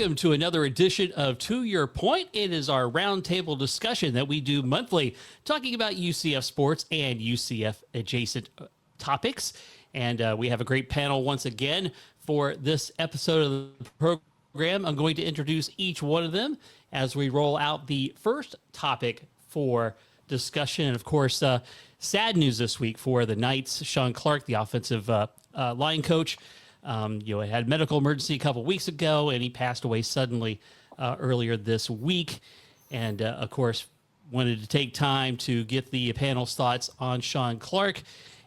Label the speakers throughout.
Speaker 1: welcome to another edition of To Your Point. It is our roundtable discussion that we do monthly, talking about UCF sports and UCF adjacent topics. And we have a great panel once again for this episode of the program. I'm going to introduce each one of them as we roll out the first topic for discussion. And of course, sad news this week for the Knights. Shawn Clark, the offensive line coach, had a medical emergency a couple weeks ago, and he passed away suddenly earlier this week. And of course, wanted to take time to get the panel's thoughts on Shawn Clark.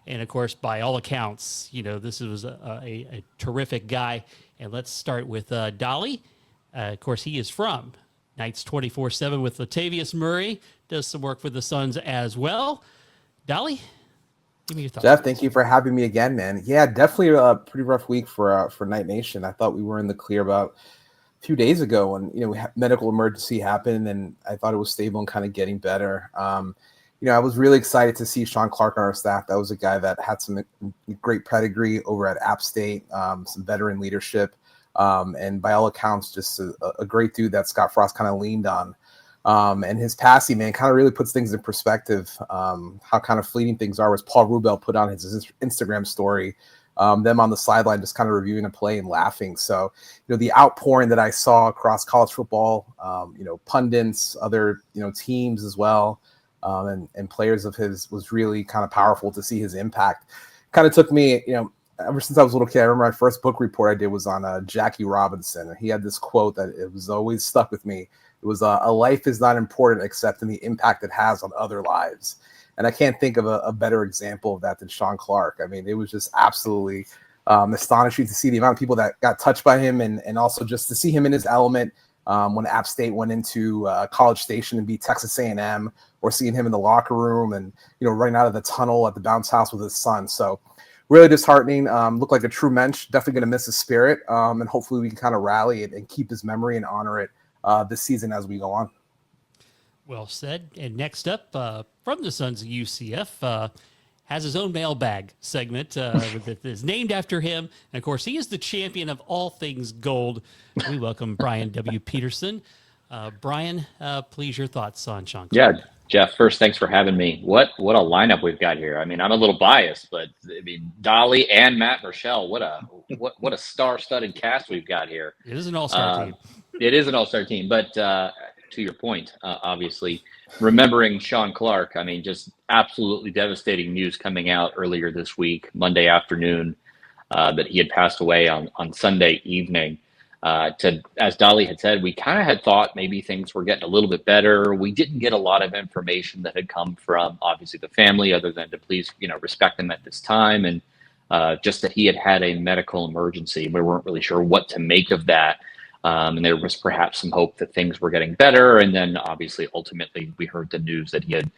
Speaker 1: And of course, by all accounts, this was a terrific guy. And let's start with Dali. Of course, he is from Knights247 with Latavius Murray, does some work for the Sons as well. Dali, give me your thoughts.
Speaker 2: Jeff, thank you for having me again, man. Yeah, definitely a pretty rough week for Knight Nation. I thought we were in the clear about a few days ago when, we had medical emergency happen, and I thought it was stable and kind of getting better. I was really excited to see Shawn Clark on our staff. That was a guy that had some great pedigree over at App State, some veteran leadership, and by all accounts, just a great dude that Scott Frost kind of leaned on. And his passing, man, kind of really puts things in perspective, how kind of fleeting things are. Was Paul Rubel put on his Instagram story, them on the sideline just kind of reviewing a play and laughing. So, the outpouring that I saw across college football, pundits, other, teams as well, and players of his was really kind of powerful to see his impact. Kind of took me, ever since I was a little kid. I remember my first book report I did was on Jackie Robinson, and he had this quote that it was always stuck with me. It was a life is not important except in the impact it has on other lives. And I can't think of a better example of that than Shawn Clark. I mean, it was just absolutely astonishing to see the amount of people that got touched by him, and also just to see him in his element when App State went into College Station and beat Texas A&M, or seeing him in the locker room and, running out of the tunnel at the bounce house with his son. So really disheartening. Looked like a true mensch. Definitely going to miss his spirit. And hopefully we can kind of rally it and keep his memory and honor it this season as we go on.
Speaker 1: Well said. And next up, from the Sons of UCF, has his own mailbag segment that is named after him. And of course, he is the champion of all things gold. We welcome Brian W. Peterson. Brian, please, your thoughts on Shawn Clark.
Speaker 3: Yeah, Jeff, first, thanks for having me. What a lineup we've got here. I mean, I'm a little biased, but Dali and Matt Murschel, what a star-studded cast we've got here.
Speaker 1: It is an all-star team.
Speaker 3: It is an all-star team, but to your point, obviously, remembering Shawn Clark, I mean, just absolutely devastating news coming out earlier this week, Monday afternoon, that he had passed away on Sunday evening. As Dali had said, we kind of had thought maybe things were getting a little bit better. We didn't get a lot of information that had come from, obviously, the family, other than to please, respect them at this time. And just that he had a medical emergency. We weren't really sure what to make of that. And there was perhaps some hope that things were getting better. And then obviously, ultimately, we heard the news that he had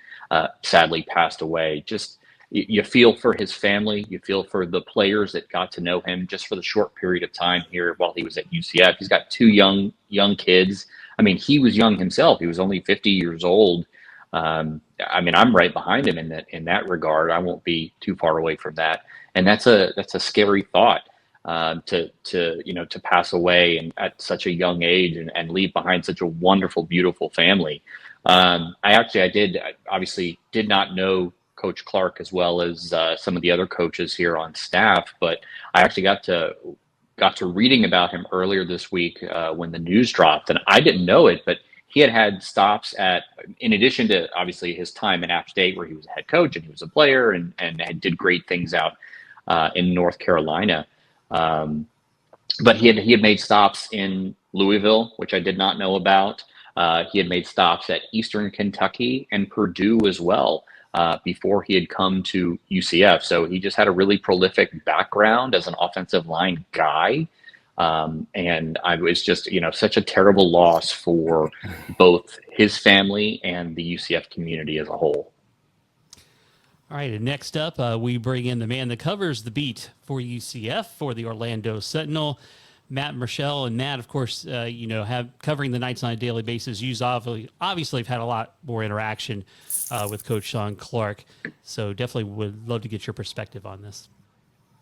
Speaker 3: sadly passed away. Just you feel for his family. You feel for the players that got to know him just for the short period of time here while he was at UCF. He's got two young kids. I mean, he was young himself. He was only 50 years old. I'm right behind him in that regard. I won't be too far away from that. And that's a scary thought. To pass away and at such a young age and leave behind such a wonderful, beautiful family. I obviously did not know Coach Clark as well as some of the other coaches here on staff, but I actually got to reading about him earlier this week when the news dropped, and I didn't know it, but he had stops in addition to obviously his time at App State where he was a head coach and he was a player and did great things out in North Carolina. But he had made stops in Louisville, which I did not know about. He had made stops at Eastern Kentucky and Purdue as well before he had come to UCF. So he just had a really prolific background as an offensive line guy. And I was just, such a terrible loss for both his family and the UCF community as a whole.
Speaker 1: All right, and next up, we bring in the man that covers the beat for UCF for the Orlando Sentinel, Matt Murschel. And Matt, of course, have covering the Knights on a daily basis. You obviously have had a lot more interaction with Coach Shawn Clark, so definitely would love to get your perspective on this.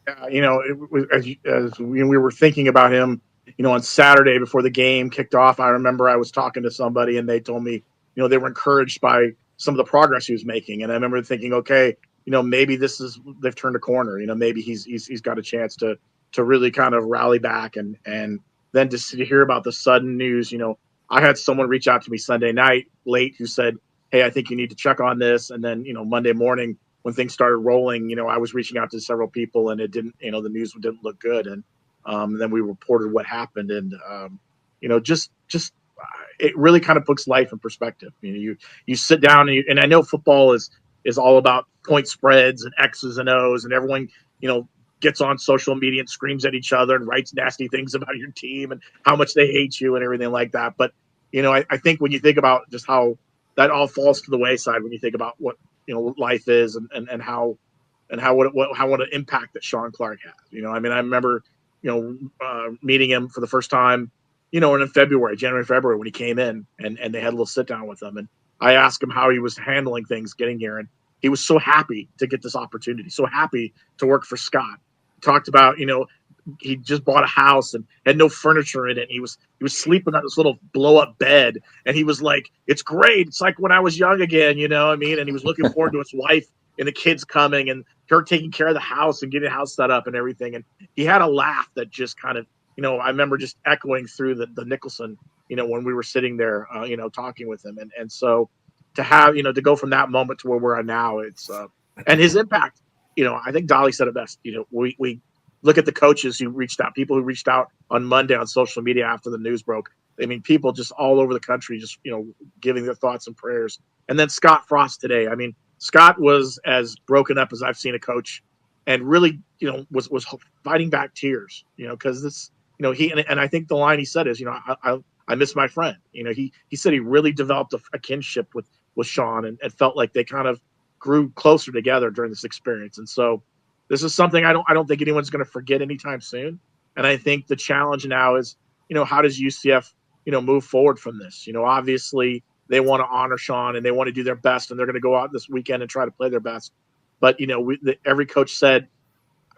Speaker 4: As we were thinking about him on Saturday before the game kicked off, I remember I was talking to somebody and they told me, they were encouraged by some of the progress he was making. And I remember thinking, okay, maybe they've turned a corner. Maybe he's got a chance to really kind of rally back. And then to hear about the sudden news, I had someone reach out to me Sunday night late who said, hey, I think you need to check on this. And then, Monday morning when things started rolling, I was reaching out to several people and it didn't, the news didn't look good. And then we reported what happened. And, just it really kind of puts life in perspective. You sit down and I know football is all about point spreads and X's and O's and everyone, gets on social media and screams at each other and writes nasty things about your team and how much they hate you and everything like that. But, I think when you think about just how that all falls to the wayside, when you think about what, life is and how what an impact that Shawn Clark has. I remember, meeting him for the first time, in January, February, when he came in and they had a little sit down with him. And I asked him how he was handling things getting here. And he was so happy to get this opportunity, so happy to work for Scott. Talked about, he just bought a house and had no furniture in it. He was sleeping on this little blow up bed. And he was like, it's great. It's like when I was young again, And he was looking forward to his wife and the kids coming and her taking care of the house and getting the house set up and everything. And he had a laugh that just kind of, I remember just echoing through the Nicholson, when we were sitting there, talking with him. And so to have, to go from that moment to where we're at now, it's, and his impact, I think Dali said it best. We look at the coaches who reached out, people who reached out on Monday on social media after the news broke. I mean, people just all over the country, just, giving their thoughts and prayers. And then Scott Frost today. I mean, Scott was as broken up as I've seen a coach and really, was fighting back tears, because this, he, and I think the line he said is, I miss my friend. He said he really developed a kinship with Shawn and felt like they kind of grew closer together during this experience. And so this is something I don't think anyone's going to forget anytime soon. And I think the challenge now is, how does UCF, move forward from this? Obviously they want to honor Shawn and they want to do their best and they're going to go out this weekend and try to play their best. But, every coach said,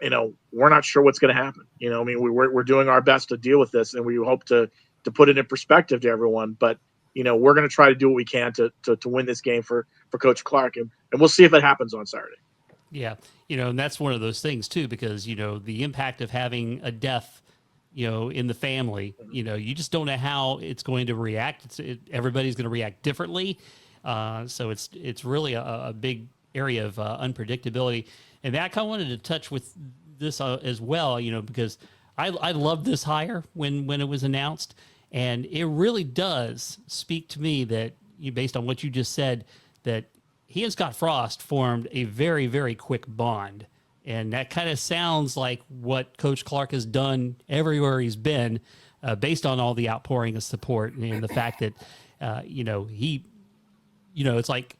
Speaker 4: we're not sure what's going to happen. We're doing our best to deal with this and we hope to put it in perspective to everyone. But, we're going to try to do what we can to win this game for Coach Clark. And we'll see if it happens on Saturday.
Speaker 1: Yeah. And that's one of those things too, because, the impact of having a death, in the family, you just don't know how it's going to react. Everybody's going to react differently. So it's really a big area of unpredictability. And I kind of wanted to touch with this as well, because I love this hire when it was announced. And it really does speak to me that, based on what you just said, that he and Scott Frost formed a very, very quick bond. And that kind of sounds like what Coach Clark has done everywhere he's been, based on all the outpouring of support and the fact that, it's like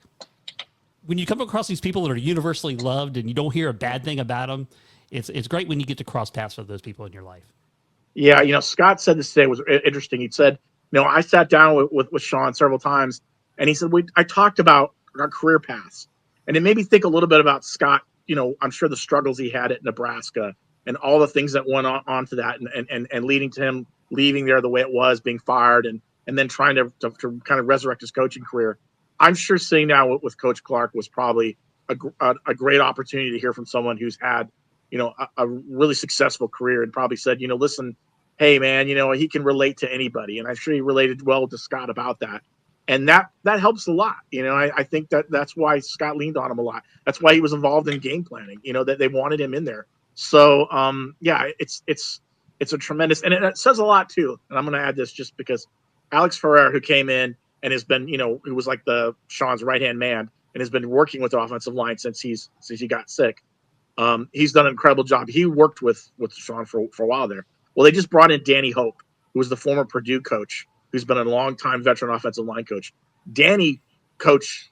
Speaker 1: when you come across these people that are universally loved and you don't hear a bad thing about them, it's great when you get to cross paths with those people in your life.
Speaker 4: Yeah, Scott said this today was interesting. He said, I sat down with Shawn several times, and he said, I talked about our career paths. And it made me think a little bit about Scott. I'm sure the struggles he had at Nebraska and all the things that went on to that and leading to him leaving there the way it was, being fired, and then trying to kind of resurrect his coaching career. I'm sure sitting down with Coach Clark was probably a great opportunity to hear from someone who's had, a really successful career and probably said, listen, hey man, he can relate to anybody. And I'm sure he related well to Scott about that. And that helps a lot. I think that's why Scott leaned on him a lot. That's why he was involved in game planning, that they wanted him in there. So, it's a tremendous, and it says a lot too. And I'm going to add this just because Alex Ferrer, who came in and has been, who was like Shawn's right-hand man and has been working with the offensive line since he got sick. He's done an incredible job. He worked with Shawn for a while there. Well, they just brought in Danny Hope, who was the former Purdue coach, who's been a long-time veteran offensive line coach. Danny coached,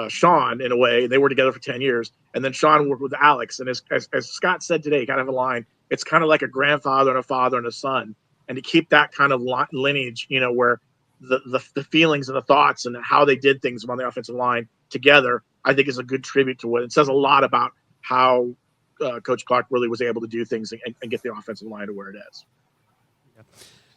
Speaker 4: Shawn in a way. They were together for 10 years. And then Shawn worked with Alex. And as Scott said today, kind of a line, it's kind of like a grandfather and a father and a son. And to keep that kind of lineage, where the feelings and the thoughts and how they did things on the offensive line together, I think is a good tribute to it. It says a lot about how Coach Clark really was able to do things and get the offensive line to where it is.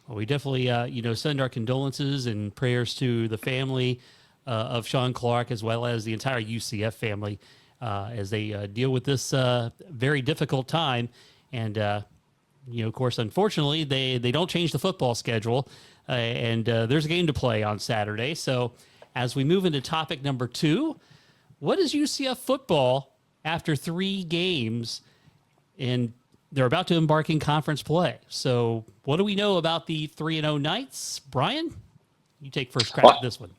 Speaker 1: Well, we definitely, send our condolences and prayers to the family of Shawn Clark, as well as the entire UCF family, as they deal with this very difficult time. And, of course, unfortunately, they don't change the football schedule, and there's a game to play on Saturday. So as we move into topic number 2, what is UCF football after 3 games? And they're about to embark in conference play. So what do we know about the 3-0 Knights? Brian, you take first crack at this one.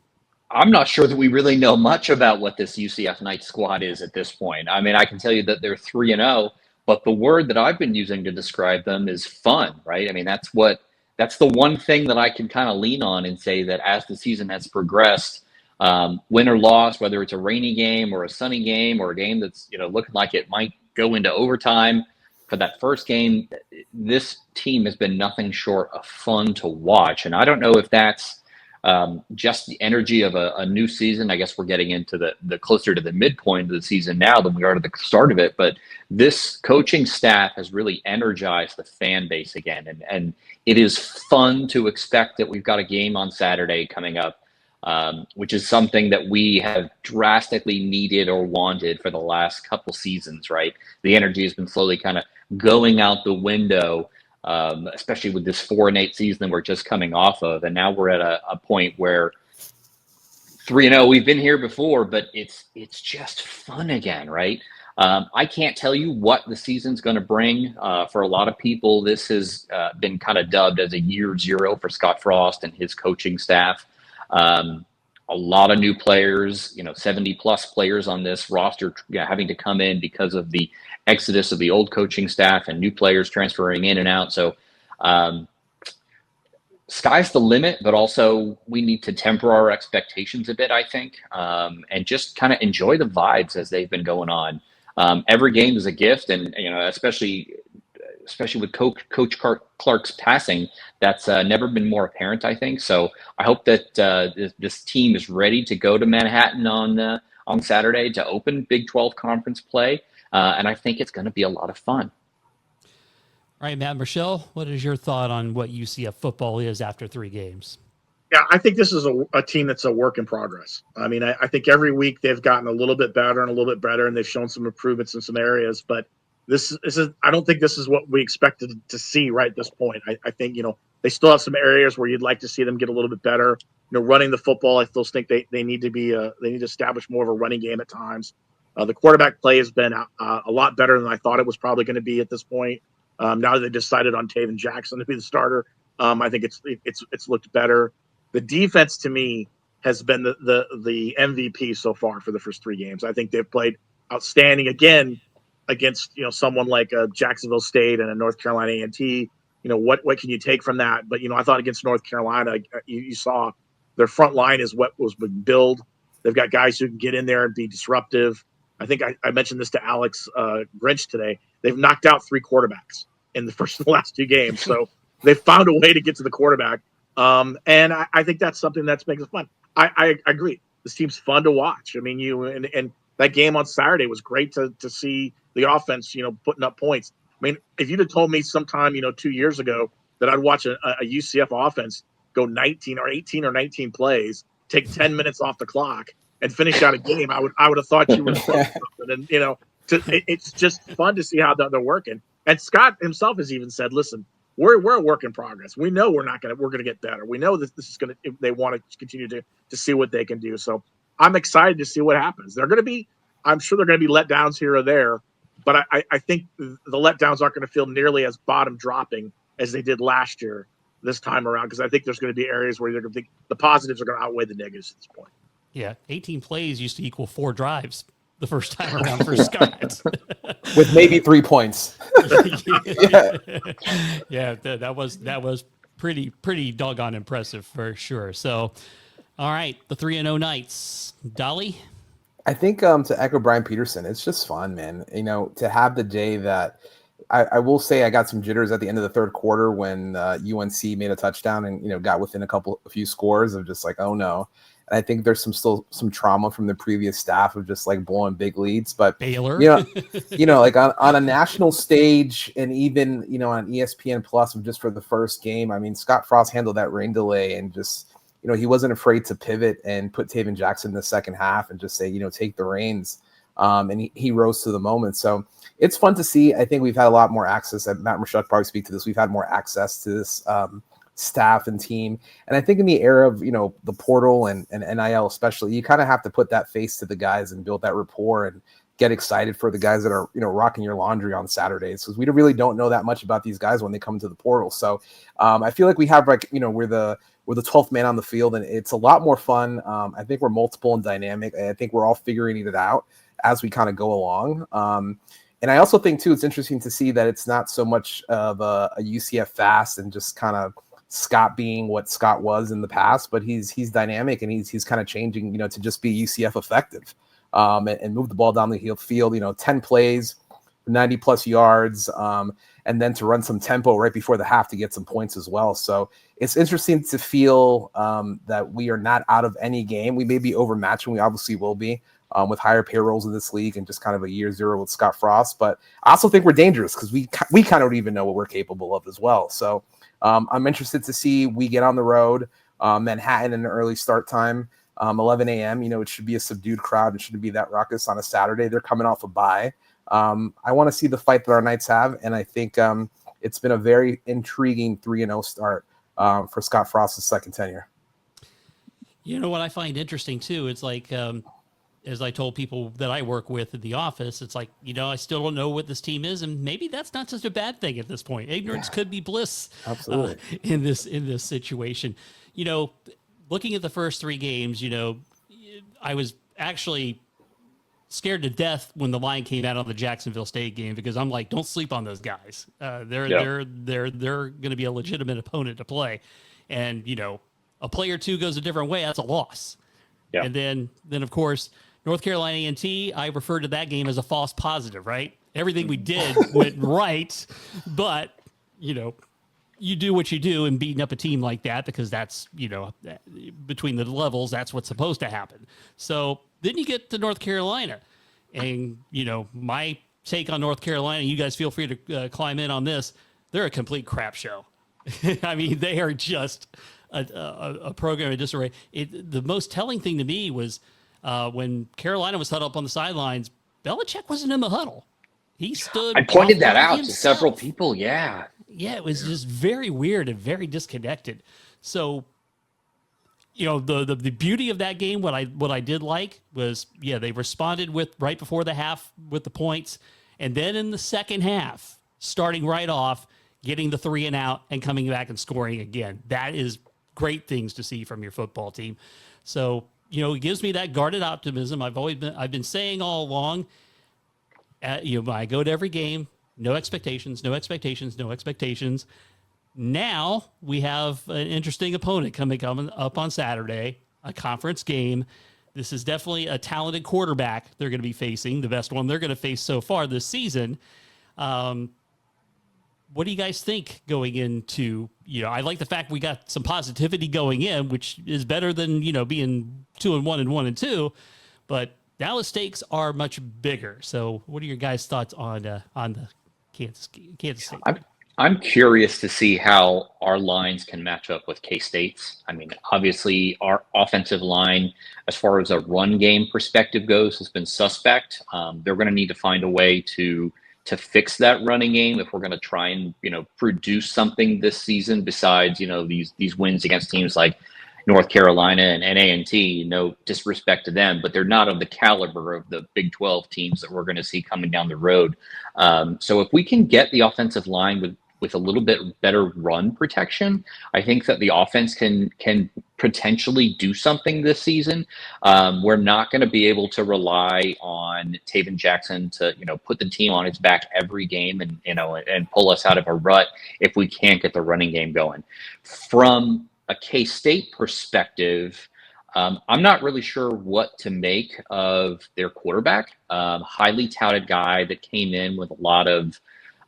Speaker 3: I'm not sure that we really know much about what this UCF Knights squad is at this point. I mean, I can tell you that they're 3-0, but the word that I've been using to describe them is fun, right? I mean, that's the one thing that I can kind of lean on and say that as the season has progressed, win or loss, whether it's a rainy game or a sunny game or a game that's, looking like it might go into overtime, for that first game, this team has been nothing short of fun to watch. And I don't know if that's just the energy of a new season. I guess we're getting into the closer to the midpoint of the season now than we are to the start of it. But this coaching staff has really energized the fan base again. And it is fun to expect that we've got a game on Saturday coming up, which is something that we have drastically needed or wanted for the last couple seasons, right? The energy has been slowly kind of going out the window, especially with this 4-8 season we're just coming off of. And now we're at a point where 3-0, we've been here before, but it's just fun again, right? I can't tell you what the season's going to bring. For a lot of people, this has been kind of dubbed as a year 0 for Scott Frost and his coaching staff. A lot of new players, 70 plus players on this roster having to come in because of the exodus of the old coaching staff and new players transferring in and out. So sky's the limit, but also we need to temper our expectations a bit, I think, and just kind of enjoy the vibes as they've been going on. Every game is a gift, and especially with Coach Clark's passing, that's never been more apparent, I think. So I hope that this team is ready to go to Manhattan on Saturday to open Big 12 conference play, and I think it's going to be a lot of fun.
Speaker 1: All right, Matt Murschel, what is your thought on what UCF football is after 3 games?
Speaker 4: Yeah, I think this is a team that's a work in progress. I mean, I think every week they've gotten a little bit better and a little bit better, and they've shown some improvements in some areas, but this is I don't think this is what we expected to see right at this point. I think, they still have some areas where you'd like to see them get a little bit better. Running the football, I still think they need to they need to establish more of a running game at times. The quarterback play has been a lot better than I thought it was probably going to be at this point. Now that they decided on Taven Jackson to be the starter, I think it's looked better. The defense to me has been the MVP so far for the first 3 games. I think they've played outstanding again against someone like Jacksonville State and a North Carolina A&T. What can you take from that? But I thought against North Carolina, you saw their front line is what was being built. They've got guys who can get in there and be disruptive. I think I mentioned this to Alex Grinch today. They've knocked out 3 quarterbacks in the last 2 games, so they've found a way to get to the quarterback. And I think that's something that makes it fun. I agree. This team's fun to watch. I mean, and that game on Saturday was great to see the offense, putting up points. I mean, if you'd have told me sometime, 2 years ago that I'd watch a UCF offense go 19 or 18 or 19 plays, take 10 minutes off the clock, and finish out a game, I would have thought you were something. And it's just fun to see how they're working. And Scott himself has even said, "Listen, we're a work in progress. We know we're going to get better. We know that this is going to. They want to continue to see what they can do. So I'm excited to see what happens. I'm sure they're going to be letdowns here or there, but I think the letdowns aren't going to feel nearly as bottom dropping as they did last year this time around, because I think there's going to be areas where they're going to think the positives are going to outweigh the negatives at this point.
Speaker 1: Yeah, 18 plays used to equal 4 drives the first time around for Scott.
Speaker 2: With maybe 3 points.
Speaker 1: Yeah, that was pretty doggone impressive for sure. So, all right, the 3-0 Knights. Dali?
Speaker 2: I think to echo Brian Peterson, it's just fun, man. To have the day that I will say I got some jitters at the end of the third quarter when UNC made a touchdown and got within a few scores of just like, oh no. And I think there's still some trauma from the previous staff of just like blowing big leads. But
Speaker 1: Baylor,
Speaker 2: like on a national stage and even on ESPN Plus just for the first game, I mean, Scott Frost handled that rain delay and just he wasn't afraid to pivot and put Taven Jackson in the second half and just say take the reins. And he rose to the moment. So it's fun to see. I think we've had a lot more access. Matt Murschel probably speak to this. We've had more access to this staff and team. And I think in the era of, the portal and NIL especially, you kind of have to put that face to the guys and build that rapport and get excited for the guys that are, rocking your laundry on Saturdays. Because we really don't know that much about these guys when they come to the portal. So I feel like we have we're the 12th man on the field and it's a lot more fun. I think we're multiple and dynamic. I think we're all figuring it out as we kind of go along. And I also think too, it's interesting to see that it's not so much of a UCF fast and just kind of Scott being what Scott was in the past, but he's dynamic and he's kind of changing, to just be UCF effective and move the ball down the field, 10 plays, 90 plus yards, and then to run some tempo right before the half to get some points as well. So it's interesting to feel that we are not out of any game. We may be overmatched, and we obviously will be with higher payrolls in this league and just kind of a year zero with Scott Frost. But I also think we're dangerous because we kind of don't even know what we're capable of as well. So I'm interested to see we get on the road, Manhattan in an early start time, 11 a.m. It should be a subdued crowd. It shouldn't be that ruckus on a Saturday. They're coming off a bye. I want to see the fight that our Knights have, and I think it's been a very intriguing 3-0 start for Scott Frost's second tenure.
Speaker 1: What I find interesting too, it's like as I told people that I work with in the office, it's like, I still don't know what this team is, and maybe that's not such a bad thing at this point. Ignorance could be bliss.
Speaker 2: Absolutely.
Speaker 1: In this situation. Looking at the first three games, I was actually scared to death when the line came out on the Jacksonville State game because I'm like, don't sleep on those guys. They're going to be a legitimate opponent to play, and a play or two goes a different way, that's a loss. Yeah. And then of course North Carolina A&T, I referred to that game as a false positive, right? Everything we did went right, but you do what you do in beating up a team like that because that's between the levels, that's what's supposed to happen. So then you get to North Carolina, and my take on North Carolina, you guys feel free to climb in on this. They're a complete crap show. I mean, they are just a program in disarray. The most telling thing to me was when Carolina was huddled up on the sidelines, Belichick wasn't in the huddle. He stood.
Speaker 3: I pointed that out
Speaker 1: himself.
Speaker 3: to several people. Yeah.
Speaker 1: Yeah, it was just very weird and very disconnected. So, the beauty of that game, what I did like was, they responded with right before the half with the points, and then in the second half, starting right off, getting the 3 and out and coming back and scoring again. That is great things to see from your football team. So, it gives me that guarded optimism. I've been saying all along. I go to every game. No expectations, no expectations, no expectations. Now we have an interesting opponent coming up on Saturday, a conference game. This is definitely a talented quarterback they're going to be facing, the best one they're going to face so far this season. What do you guys think going into, I like the fact we got some positivity going in, which is better than, being 2-1 and 1-2, but now the stakes are much bigger. So what are your guys' thoughts on the Kansas State?
Speaker 3: I'm curious to see how our lines can match up with K-State's. I mean, obviously our offensive line, as far as a run game perspective goes, has been suspect. They're going to need to find a way to fix that running game if we're going to try and, produce something this season besides, these wins against teams like North Carolina and A&T. No disrespect to them, but they're not of the caliber of the Big 12 teams that we're going to see coming down the road. So if we can get the offensive line with a little bit better run protection, I think that the offense can potentially do something this season. We're not going to be able to rely on Taven Jackson to, put the team on his back every game and pull us out of a rut if we can't get the running game going. From a K-State perspective, I'm not really sure what to make of their quarterback. Highly touted guy that came in with a lot of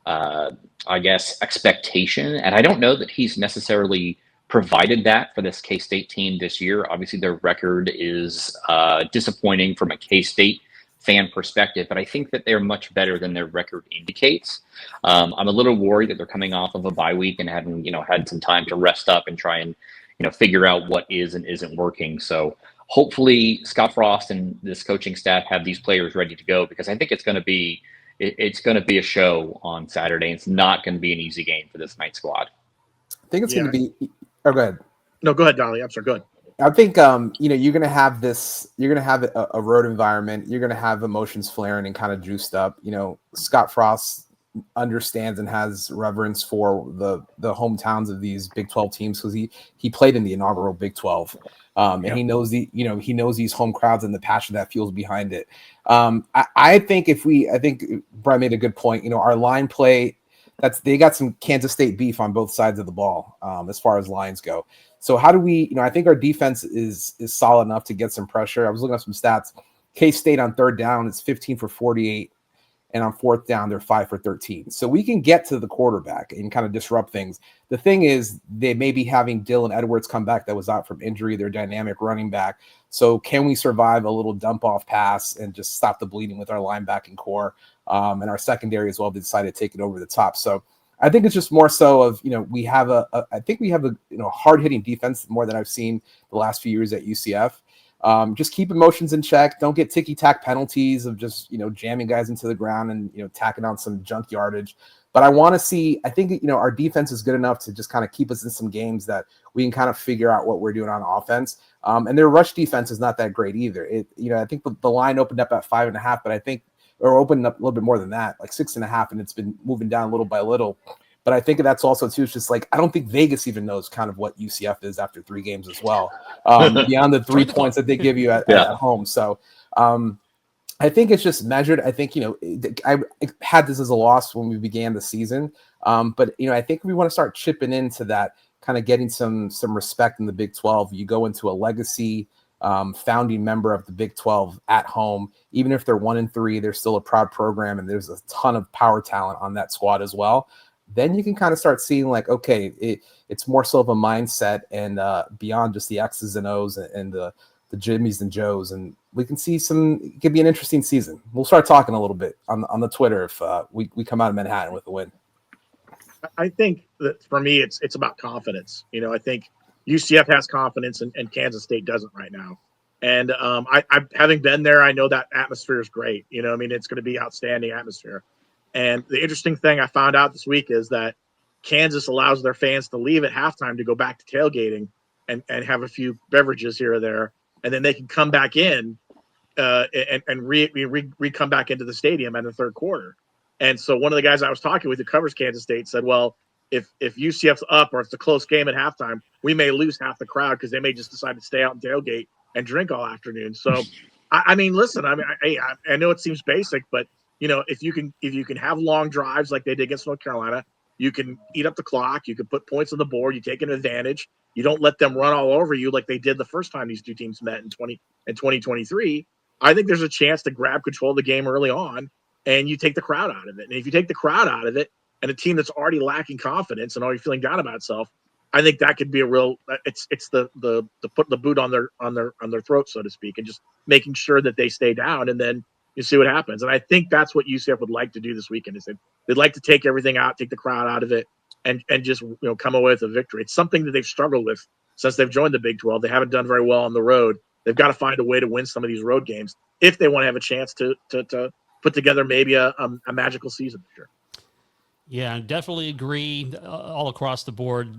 Speaker 3: I guess, expectation. And I don't know that he's necessarily provided that for this K-State team this year. Obviously, their record is disappointing from a K-State fan perspective, but I think that they're much better than their record indicates. I'm a little worried that they're coming off of a bye week and having, had some time to rest up and try and, figure out what is and isn't working. So hopefully Scott Frost and this coaching staff have these players ready to go, because I think it's going to be a show on Saturday. It's not going to be an easy game for this Knights squad.
Speaker 2: I think it's going to be. Oh, go ahead.
Speaker 4: No, go ahead, Dali. I'm sorry. Go ahead.
Speaker 2: I think you're going to have this. You're going to have a road environment. You're going to have emotions flaring and kind of juiced up. Scott Frost understands and has reverence for the hometowns of these Big 12 teams, because he played in the inaugural Big 12. And he knows he knows these home crowds and the passion that fuels behind it. I think Brian made a good point. Our line play, they got some Kansas State beef on both sides of the ball as far as lines go. So how do we, I think our defense is solid enough to get some pressure. I was looking at some stats. K-State on third down is 15 for 48. And on fourth down, they're 5 for 13. So we can get to the quarterback and kind of disrupt things. The thing is, they may be having Dylan Edwards come back that was out from injury, their dynamic running back. So can we survive a little dump-off pass and just stop the bleeding with our linebacking core? And our secondary as well decided to take it over the top. So I think it's just more so of, we have a hard-hitting defense more than I've seen the last few years at UCF. Just keep emotions in check. Don't get ticky-tack penalties of just, jamming guys into the ground and, tacking on some junk yardage. But I want to see, I think, our defense is good enough to just kind of keep us in some games that we can kind of figure out what we're doing on offense. And their rush defense is not that great either. I think the line opened up at 5.5, but I think, or opened up a little bit more than that, like 6.5, and it's been moving down little by little. But I think that's also, too, it's just like, I don't think Vegas even knows kind of what UCF is after 3 games as well, beyond the 3 points that they give you at home. So I think it's just measured. I think, I had this as a loss when we began the season. But, I think we want to start chipping into that, kind of getting some respect in the Big 12. You go into a legacy founding member of the Big 12 at home. Even if they're 1-3, they're still a proud program, and there's a ton of power talent on that squad as well. Then you can kind of start seeing like, okay, it's more so of a mindset and beyond just the X's and O's and the Jimmies and Joes. And we can see it could be an interesting season. We'll start talking a little bit on the Twitter if we come out of Manhattan with a win.
Speaker 4: I think that for me, it's about confidence. I think UCF has confidence and Kansas State doesn't right now. And I having been there, I know that atmosphere is great. It's going to be outstanding atmosphere. And the interesting thing I found out this week is that Kansas allows their fans to leave at halftime to go back to tailgating and have a few beverages here or there. And then they can come back in and come back into the stadium in the third quarter. And so one of the guys I was talking with who covers Kansas State said, well, if UCF's up or it's a close game at halftime, we may lose half the crowd because they may just decide to stay out and tailgate and drink all afternoon. So, listen, I know it seems basic, but if you can have long drives like they did against North Carolina, you can eat up the clock. You can put points on the board. You take an advantage. You don't let them run all over you like they did the first time these two teams met in 2023. I think there's a chance to grab control of the game early on, and you take the crowd out of it. And if you take the crowd out of it, and a team that's already lacking confidence and already feeling down about itself, I think that could be a real. It's the putting the boot on their throat, so to speak, and just making sure that they stay down, and then you see what happens. And I think that's what UCF would like to do this weekend. Is they'd like to take everything out, take the crowd out of it, and just come away with a victory. It's something that they've struggled with since they've joined the Big 12. They haven't done very well on the road. They've got to find a way to win some of these road games if they want to have a chance to put together maybe a magical season this year.
Speaker 1: Yeah, definitely agree all across the board.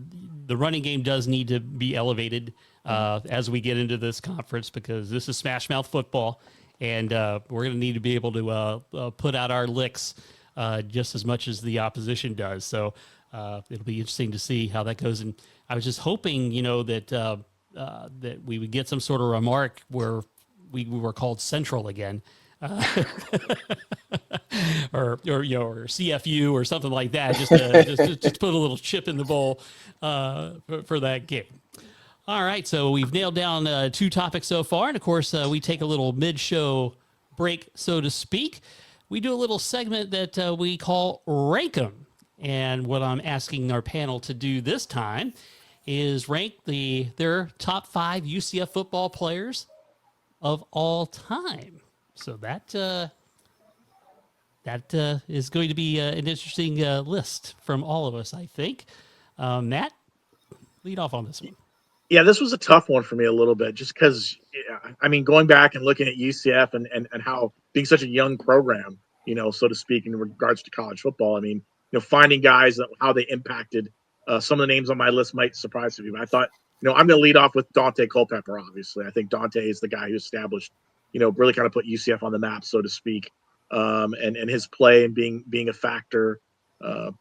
Speaker 1: The running game does need to be elevated as we get into this conference, because this is smash mouth football. And we're going to need to be able to put out our licks just as much as the opposition does. So it'll be interesting to see how that goes. And I was just hoping, that we would get some sort of remark where we were called Central again, or CFU or something like that, just to put a little chip in the bowl for that game. All right, so we've nailed down 2 topics so far, and of course, we take a little mid-show break, so to speak. we do a little segment that we call Rank 'em. And what I'm asking our panel to do this time is rank their top 5 UCF football players of all time. So that is going to be an interesting list from all of us, I think. Matt, lead off on this one.
Speaker 4: Yeah, this was a tough one for me a little bit, just because, I mean, going back and looking at UCF and how being such a young program, so to speak, in regards to college football. I mean, finding guys that how they impacted. Some of the names on my list might surprise you, but I thought, I'm going to lead off with Dante Culpepper. Obviously, I think Dante is the guy who established, really kind of put UCF on the map, so to speak, and his play and being a factor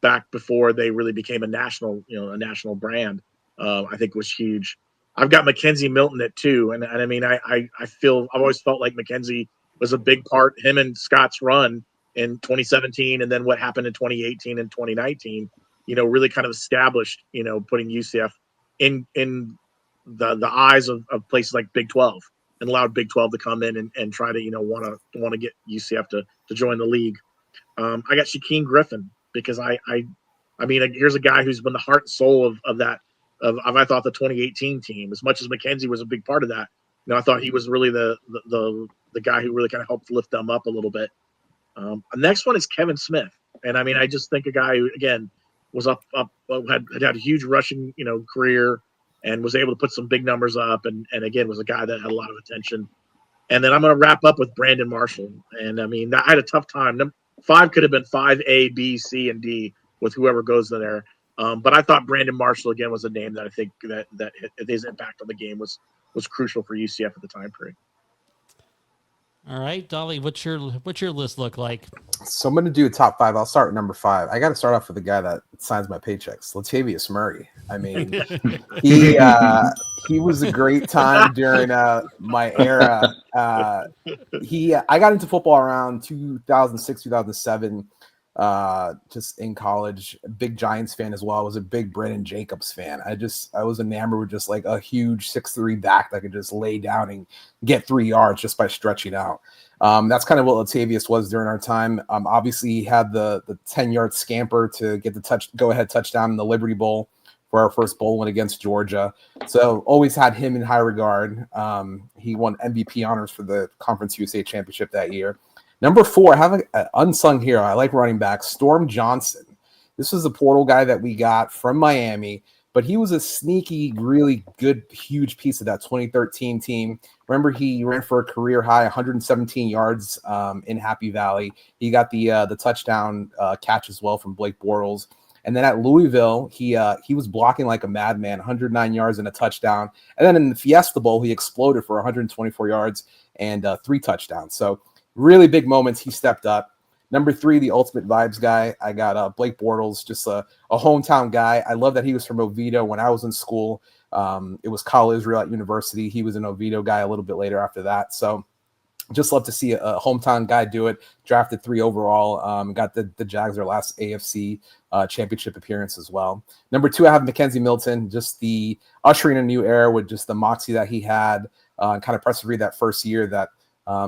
Speaker 4: back before they really became a national brand. I think was huge. I've got Mackenzie Milton at 2, and I mean I've always felt like Mackenzie was a big part, him and Scott's run in 2017, and then what happened in 2018 and 2019. Really kind of established putting UCF in the eyes of places like Big 12, and allowed Big 12 to come in and try to want to get UCF to join the league. I got Shaquem Griffin because I mean here's a guy who's been the heart and soul of that. I thought the 2018 team, as much as Mackenzie was a big part of that, I thought he was really the guy who really kind of helped lift them up a little bit. The next one is Kevin Smith, and I mean, I just think a guy who again was had a huge rushing career and was able to put some big numbers up, and again was a guy that had a lot of attention. And then I'm going to wrap up with Brandon Marshall, and I mean, I had a tough time. 5 could have been 5A, B, C, and D with whoever goes in there. But I thought Brandon Marshall again was a name that I think that his impact on the game was crucial for UCF at the time period.
Speaker 1: All right, Dali, what's your list look like?
Speaker 2: So I'm going to do a top 5. I'll start at number 5. I got to start off with the guy that signs my paychecks, Latavius Murray. I mean, he was a great time during my era. I got into football around 2006, 2007. Just in college, big Giants fan as well. I was a big Brandon Jacobs fan. I was enamored with just like a huge 6'3" back that could just lay down and get 3 yards just by stretching out. That's kind of what Latavius was during our time. Obviously he had the 10-yard scamper to get the go-ahead touchdown in the Liberty Bowl for our first bowl win against Georgia. So always had him in high regard. He won MVP honors for the Conference USA Championship that year. Number 4, I have an unsung hero. I like running back, Storm Johnson. This was a portal guy that we got from Miami, but he was a sneaky, really good, huge piece of that 2013 team. Remember, he ran for a career high 117 yards in Happy Valley. He got the touchdown catch as well from Blake Bortles. And then at Louisville, he was blocking like a madman, 109 yards and a touchdown. And then in the Fiesta Bowl, he exploded for 124 yards and 3 touchdowns. So really big moments. He stepped up. Number 3, the ultimate vibes guy. I got Blake Bortles, just a hometown guy. I love that he was from Oviedo when I was in school. It was Kyle Israel at university. He was an Oviedo guy a little bit later after that. So just love to see a hometown guy do it. Drafted 3 overall. Got the Jags their last AFC championship appearance as well. Number 2, I have Mackenzie Milton, just the ushering a new era with just the moxie that he had, kind of persevered that first year that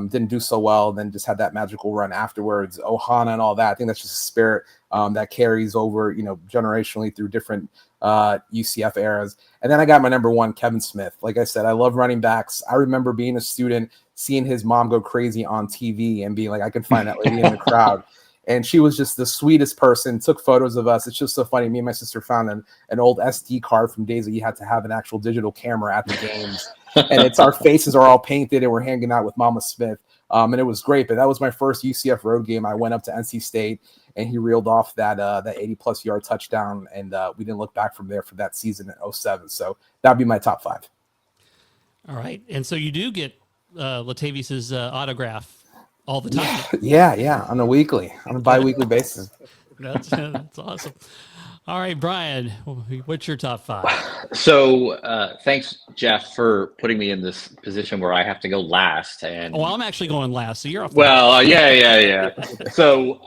Speaker 2: didn't do so well, then just had that magical run afterwards, Ohana and all that. I think that's just a spirit that carries over, generationally through different UCF eras. And then I got my number 1, Kevin Smith. Like I said, I love running backs. I remember being a student, seeing his mom go crazy on TV and being like, I can find that lady in the crowd. And she was just the sweetest person, took photos of us. It's just so funny. Me and my sister found an old SD card from days that you had to have an actual digital camera at the games. And our faces are all painted and we're hanging out with Mama Smith. And it was great. But that was my first UCF road game. I went up to NC State and he reeled off that 80-plus yard touchdown. And we didn't look back from there for that season in 07. So that'd be my top 5.
Speaker 1: All right. And so you do get Latavius's autograph all the time.
Speaker 2: Yeah, on a bi-weekly basis.
Speaker 1: That's awesome. All right, Brian, what's your top 5?
Speaker 3: So thanks, Jeff, for putting me in this position where I have to go last. And
Speaker 1: I'm actually going last, so you're off.
Speaker 3: Well, yeah. So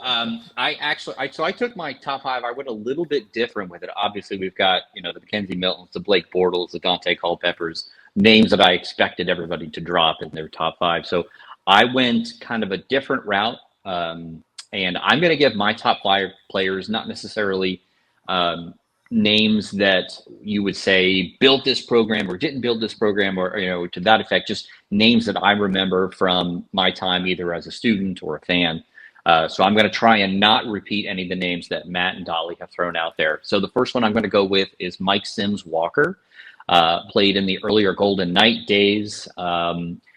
Speaker 3: I took my top 5. I went a little bit different with it. Obviously, we've got the Mackenzie Miltons, the Blake Bortles, the Dante Culpeppers, names that I expected everybody to drop in their top 5. So I went kind of a different route. And I'm going to give my top 5 players, not necessarily names that you would say built this program or didn't build this program, or to that effect, just names that I remember from my time either as a student or a fan. So I'm going to try and not repeat any of the names that Matt and Dali have thrown out there. So the first one I'm going to go with is Mike Sims Walker, played in the earlier Golden Knight days.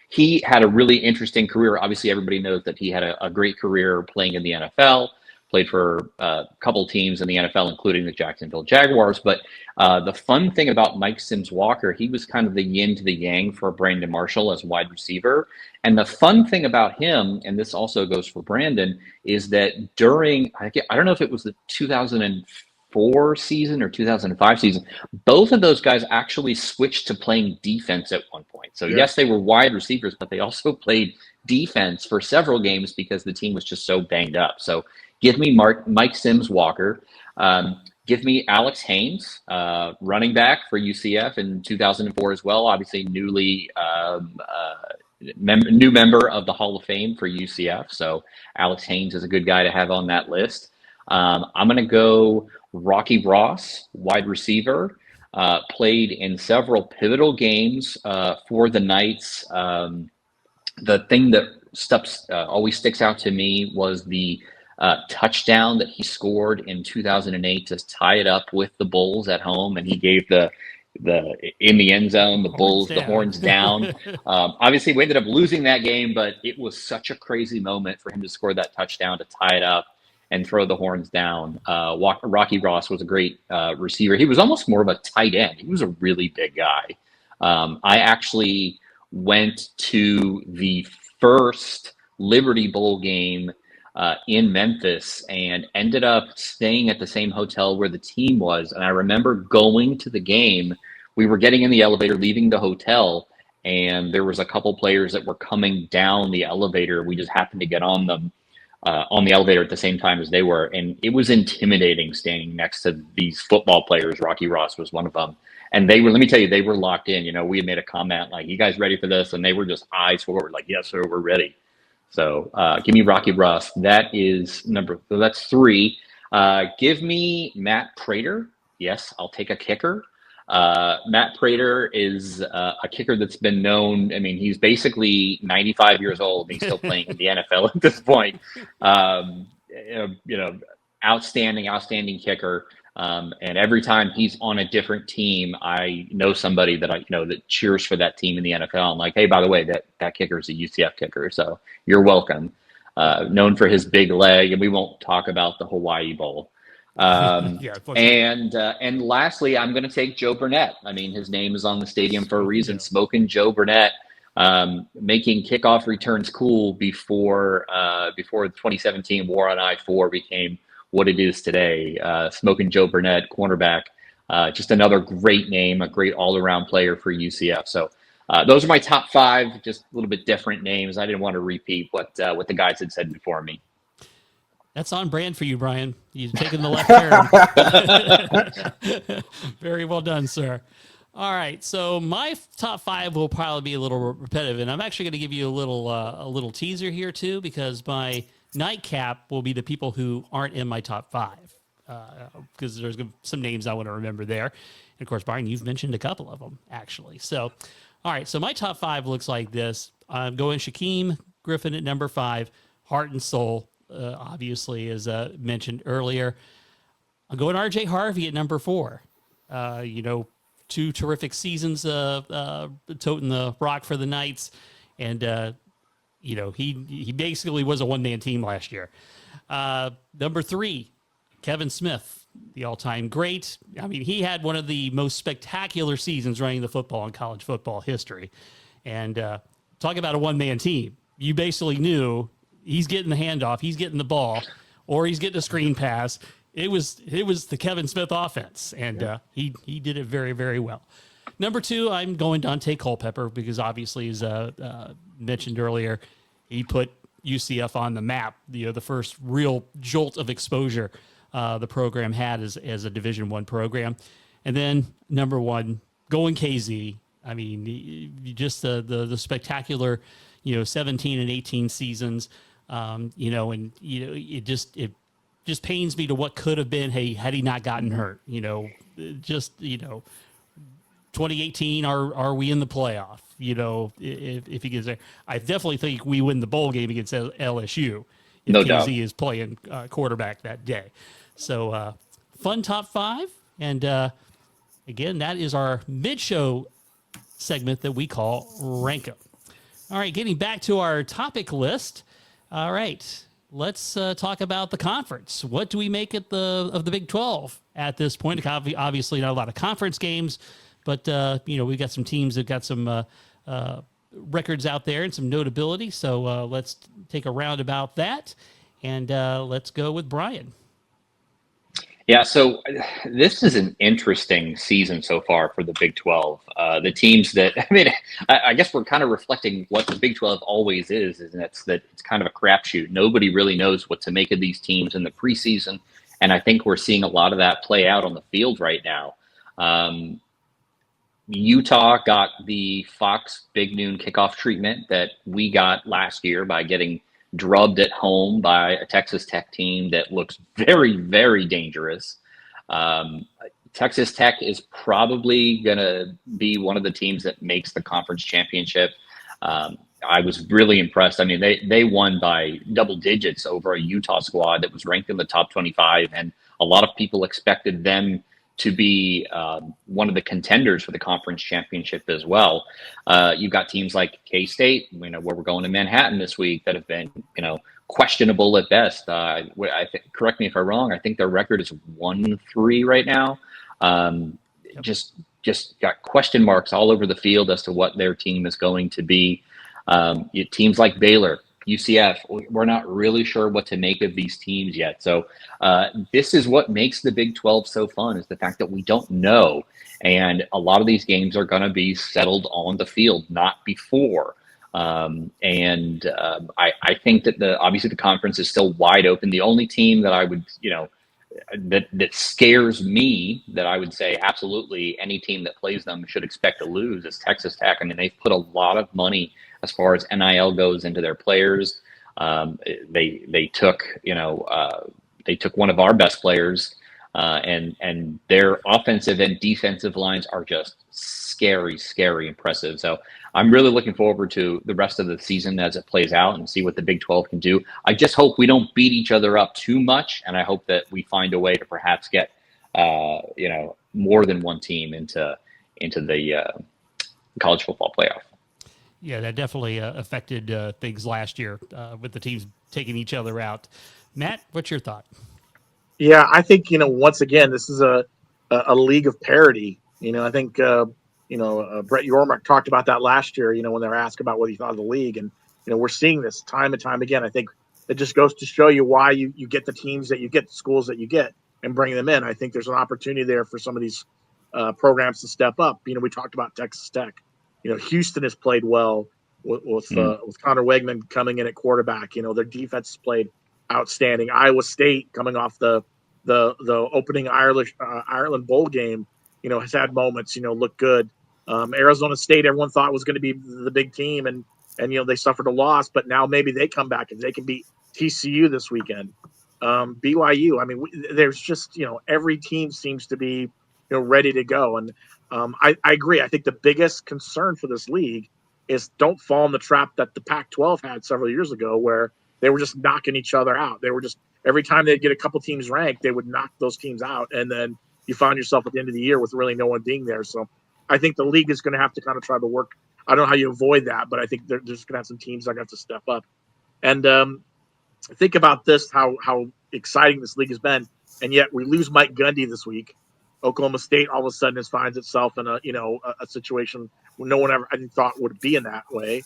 Speaker 3: He had a really interesting career. Obviously, everybody knows that he had a great career playing in the NFL, played for a couple teams in the NFL, including the Jacksonville Jaguars. But the fun thing about Mike Sims Walker, he was kind of the yin to the yang for Brandon Marshall as wide receiver. And the fun thing about him, and this also goes for Brandon, is that during, I don't know if it was the 2004 season or 2005 season, both of those guys actually switched to playing defense at one point. So yes, they were wide receivers, but they also played defense for several games because the team was just so banged up. So give me Mike Sims Walker. Give me Alex Haynes, running back for UCF in 2004 as well. Obviously, new member of the Hall of Fame for UCF. So Alex Haynes is a good guy to have on that list. I'm going to go Rocky Ross, wide receiver, played in several pivotal games for the Knights. The thing that always sticks out to me was the touchdown that he scored in 2008 to tie it up with the Bulls at home, and he gave the in the end zone, the Bulls, the horns down. Obviously, we ended up losing that game, but it was such a crazy moment for him to score that touchdown to tie it up and throw the horns down. Rocky Ross was a great receiver. He was almost more of a tight end. He was a really big guy. I actually went to the first Liberty Bowl game in Memphis and ended up staying at the same hotel where the team was. And I remember going to the game. We were getting in the elevator, leaving the hotel, and there was a couple players that were coming down the elevator. We just happened to get on them on the elevator at the same time as they were. And it was intimidating standing next to these football players. Rocky Ross was one of them. And they were, let me tell you, they were locked in. We had made a comment like, "You guys ready for this?" And they were just eyes forward, like, "Yes, sir, we're ready." So give me Rocky Ross. That's 3. Give me Matt Prater. Yes, I'll take a kicker. Matt Prater is a kicker that's been known. I mean, he's basically 95 years old. And he's still playing in the NFL at this point. Outstanding kicker. And every time he's on a different team, I know somebody that that cheers for that team in the NFL. I'm like, "Hey, by the way, that kicker is a UCF kicker, so you're welcome." Known for his big leg, and we won't talk about the Hawaii Bowl. And lastly, I'm going to take Joe Burnett. I mean, his name is on the stadium for a reason. Smoking Joe Burnett, making kickoff returns cool before the 2017 war on I-4 became what it is today. Smoking Joe Burnett, cornerback, just another great name, a great all-around player for UCF. So those are my top 5, just a little bit different names. I didn't want to repeat what the guys had said before me.
Speaker 1: That's on brand for you, Brian. You've taken the left turn. Very well done, sir. All right, so my top 5 will probably be a little repetitive, and I'm actually going to give you a little teaser here too, because my nightcap will be the people who aren't in my top 5, because there's some names I want to remember there. And of course, Brian, you've mentioned a couple of them actually. So, all right, so my top 5 looks like this. I'm going Shaquem Griffin at number 5, heart and soul. Obviously, as mentioned earlier. I'm going R.J. Harvey at number 4. 2 terrific seasons toting the rock for the Knights. And, he basically was a one-man team last year. Number 3, Kevin Smith, the all-time great. I mean, he had one of the most spectacular seasons running the football in college football history. And talk about a one-man team. You basically knew he's getting the handoff, he's getting the ball, or he's getting a screen pass. It was the Kevin Smith offense, and he did it very, very well. Number 2, I'm going Dante Culpepper because obviously, as mentioned earlier, he put UCF on the map. The first real jolt of exposure the program had as a Division I program. And then number 1, going KZ. I mean, just the spectacular, 17 and 18 seasons. And it just pains me to what could have been. Hey, had he not gotten hurt, 2018, are we in the playoff? If he gets there, I definitely think we win the bowl game against LSU if
Speaker 3: No
Speaker 1: KZ
Speaker 3: doubt.
Speaker 1: is playing quarterback that day. So fun top five, and again, that is our mid-show segment that we call Rank 'em. All right, getting back to our topic list. All right, let's talk about the conference. What do we make of the Big 12 at this point? Obviously, not a lot of conference games, but we've got some teams that got some records out there and some notability. So let's take a round about that, and let's go with Brian.
Speaker 3: Yeah, so this is an interesting season so far for the Big 12. The teams that, I guess we're kind of reflecting what the Big 12 always is, and that's that it's kind of a crapshoot. Nobody really knows what to make of these teams in the preseason, and I think we're seeing a lot of that play out on the field right now. Utah got the Fox Big Noon kickoff treatment that we got last year by getting drubbed at home by a Texas Tech team that looks very, very dangerous. Texas Tech is probably going to be one of the teams that makes the conference championship. I was really impressed. I mean, they won by double digits over a Utah squad that was ranked in the top 25, and a lot of people expected them to be one of the contenders for the conference championship as well. You've got teams like K-State, where we're going to Manhattan this week, that have been, questionable at best. Correct me if I'm wrong. I think their record is 1-3 right now. Just got question marks all over the field as to what their team is going to be. Teams like Baylor, UCF, we're not really sure what to make of these teams yet. So this is what makes the Big 12 so fun, is the fact that we don't know. And a lot of these games are going to be settled on the field, not before. I think that obviously the conference is still wide open. The only team that I would, that scares me, that I would say absolutely any team that plays them should expect to lose, is Texas Tech. I mean, they've put a lot of money as far as NIL goes into their players. They took one of our best players, and their offensive and defensive lines are just scary impressive. So I'm really looking forward to the rest of the season as it plays out and see what the Big 12 can do. I just hope we don't beat each other up too much, and I hope that we find a way to perhaps get more than one team into the college football playoff.
Speaker 1: Yeah, that definitely affected things last year with the teams taking each other out. Matt, what's your thought?
Speaker 4: Yeah, I think, once again, this is a league of parity. I think, Brett Yormark talked about that last year, when they were asked about what he thought of the league. And, we're seeing this time and time again. I think it just goes to show you why you get the teams that you get, the schools that you get, and bring them in. I think there's an opportunity there for some of these programs to step up. We talked about Texas Tech. Houston has played well with Connor Wegman coming in at quarterback. Their defense has played outstanding. Iowa State, coming off the opening Ireland bowl game, has had moments. Look good. Arizona State, everyone thought was going to be the big team, and they suffered a loss, but now maybe they come back and they can beat TCU this weekend. BYU. I mean, there's just every team seems to be ready to go, and I agree. I think the biggest concern for this league is don't fall in the trap that the Pac-12 had several years ago, where they were just knocking each other out. They were just, every time they'd get a couple teams ranked, they would knock those teams out, and then you found yourself at the end of the year with really no one being there. So I think the league is going to have to kind of try to work. I don't know how you avoid that, but I think there's going to have some teams that are going to have to step up. And think about this, how exciting this league has been, and yet we lose Mike Gundy this week. Oklahoma State all of a sudden finds itself in a situation where no one ever I thought would be in that way.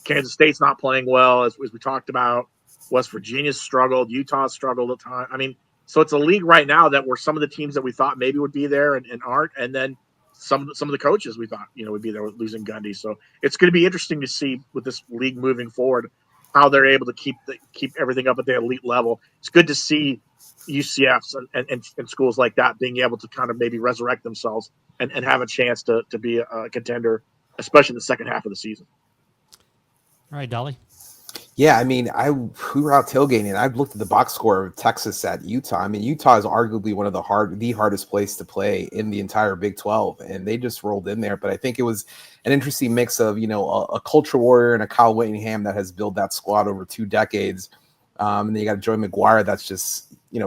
Speaker 4: Kansas State's not playing well, as we talked about. West Virginia's struggled. Utah's struggled at times. I mean, so it's a league right now that where some of the teams that we thought maybe would be there and aren't, and then some of the coaches we thought would be there with losing Gundy. So it's going to be interesting to see with this league moving forward how they're able to keep everything up at the elite level. It's good to see UCFs and schools like that being able to kind of maybe resurrect themselves and have a chance to be a contender, especially in the second half of the season.
Speaker 1: All right, Dali.
Speaker 2: Yeah, I mean, we were out tailgating, and I looked at the box score of Texas at Utah. I mean, Utah is arguably one of the hardest place to play in the entire Big 12, and they just rolled in there. But I think it was an interesting mix of, a culture warrior and a Kyle Whittingham that has built that squad over 2 decades. And then you got Joey McGuire that's just,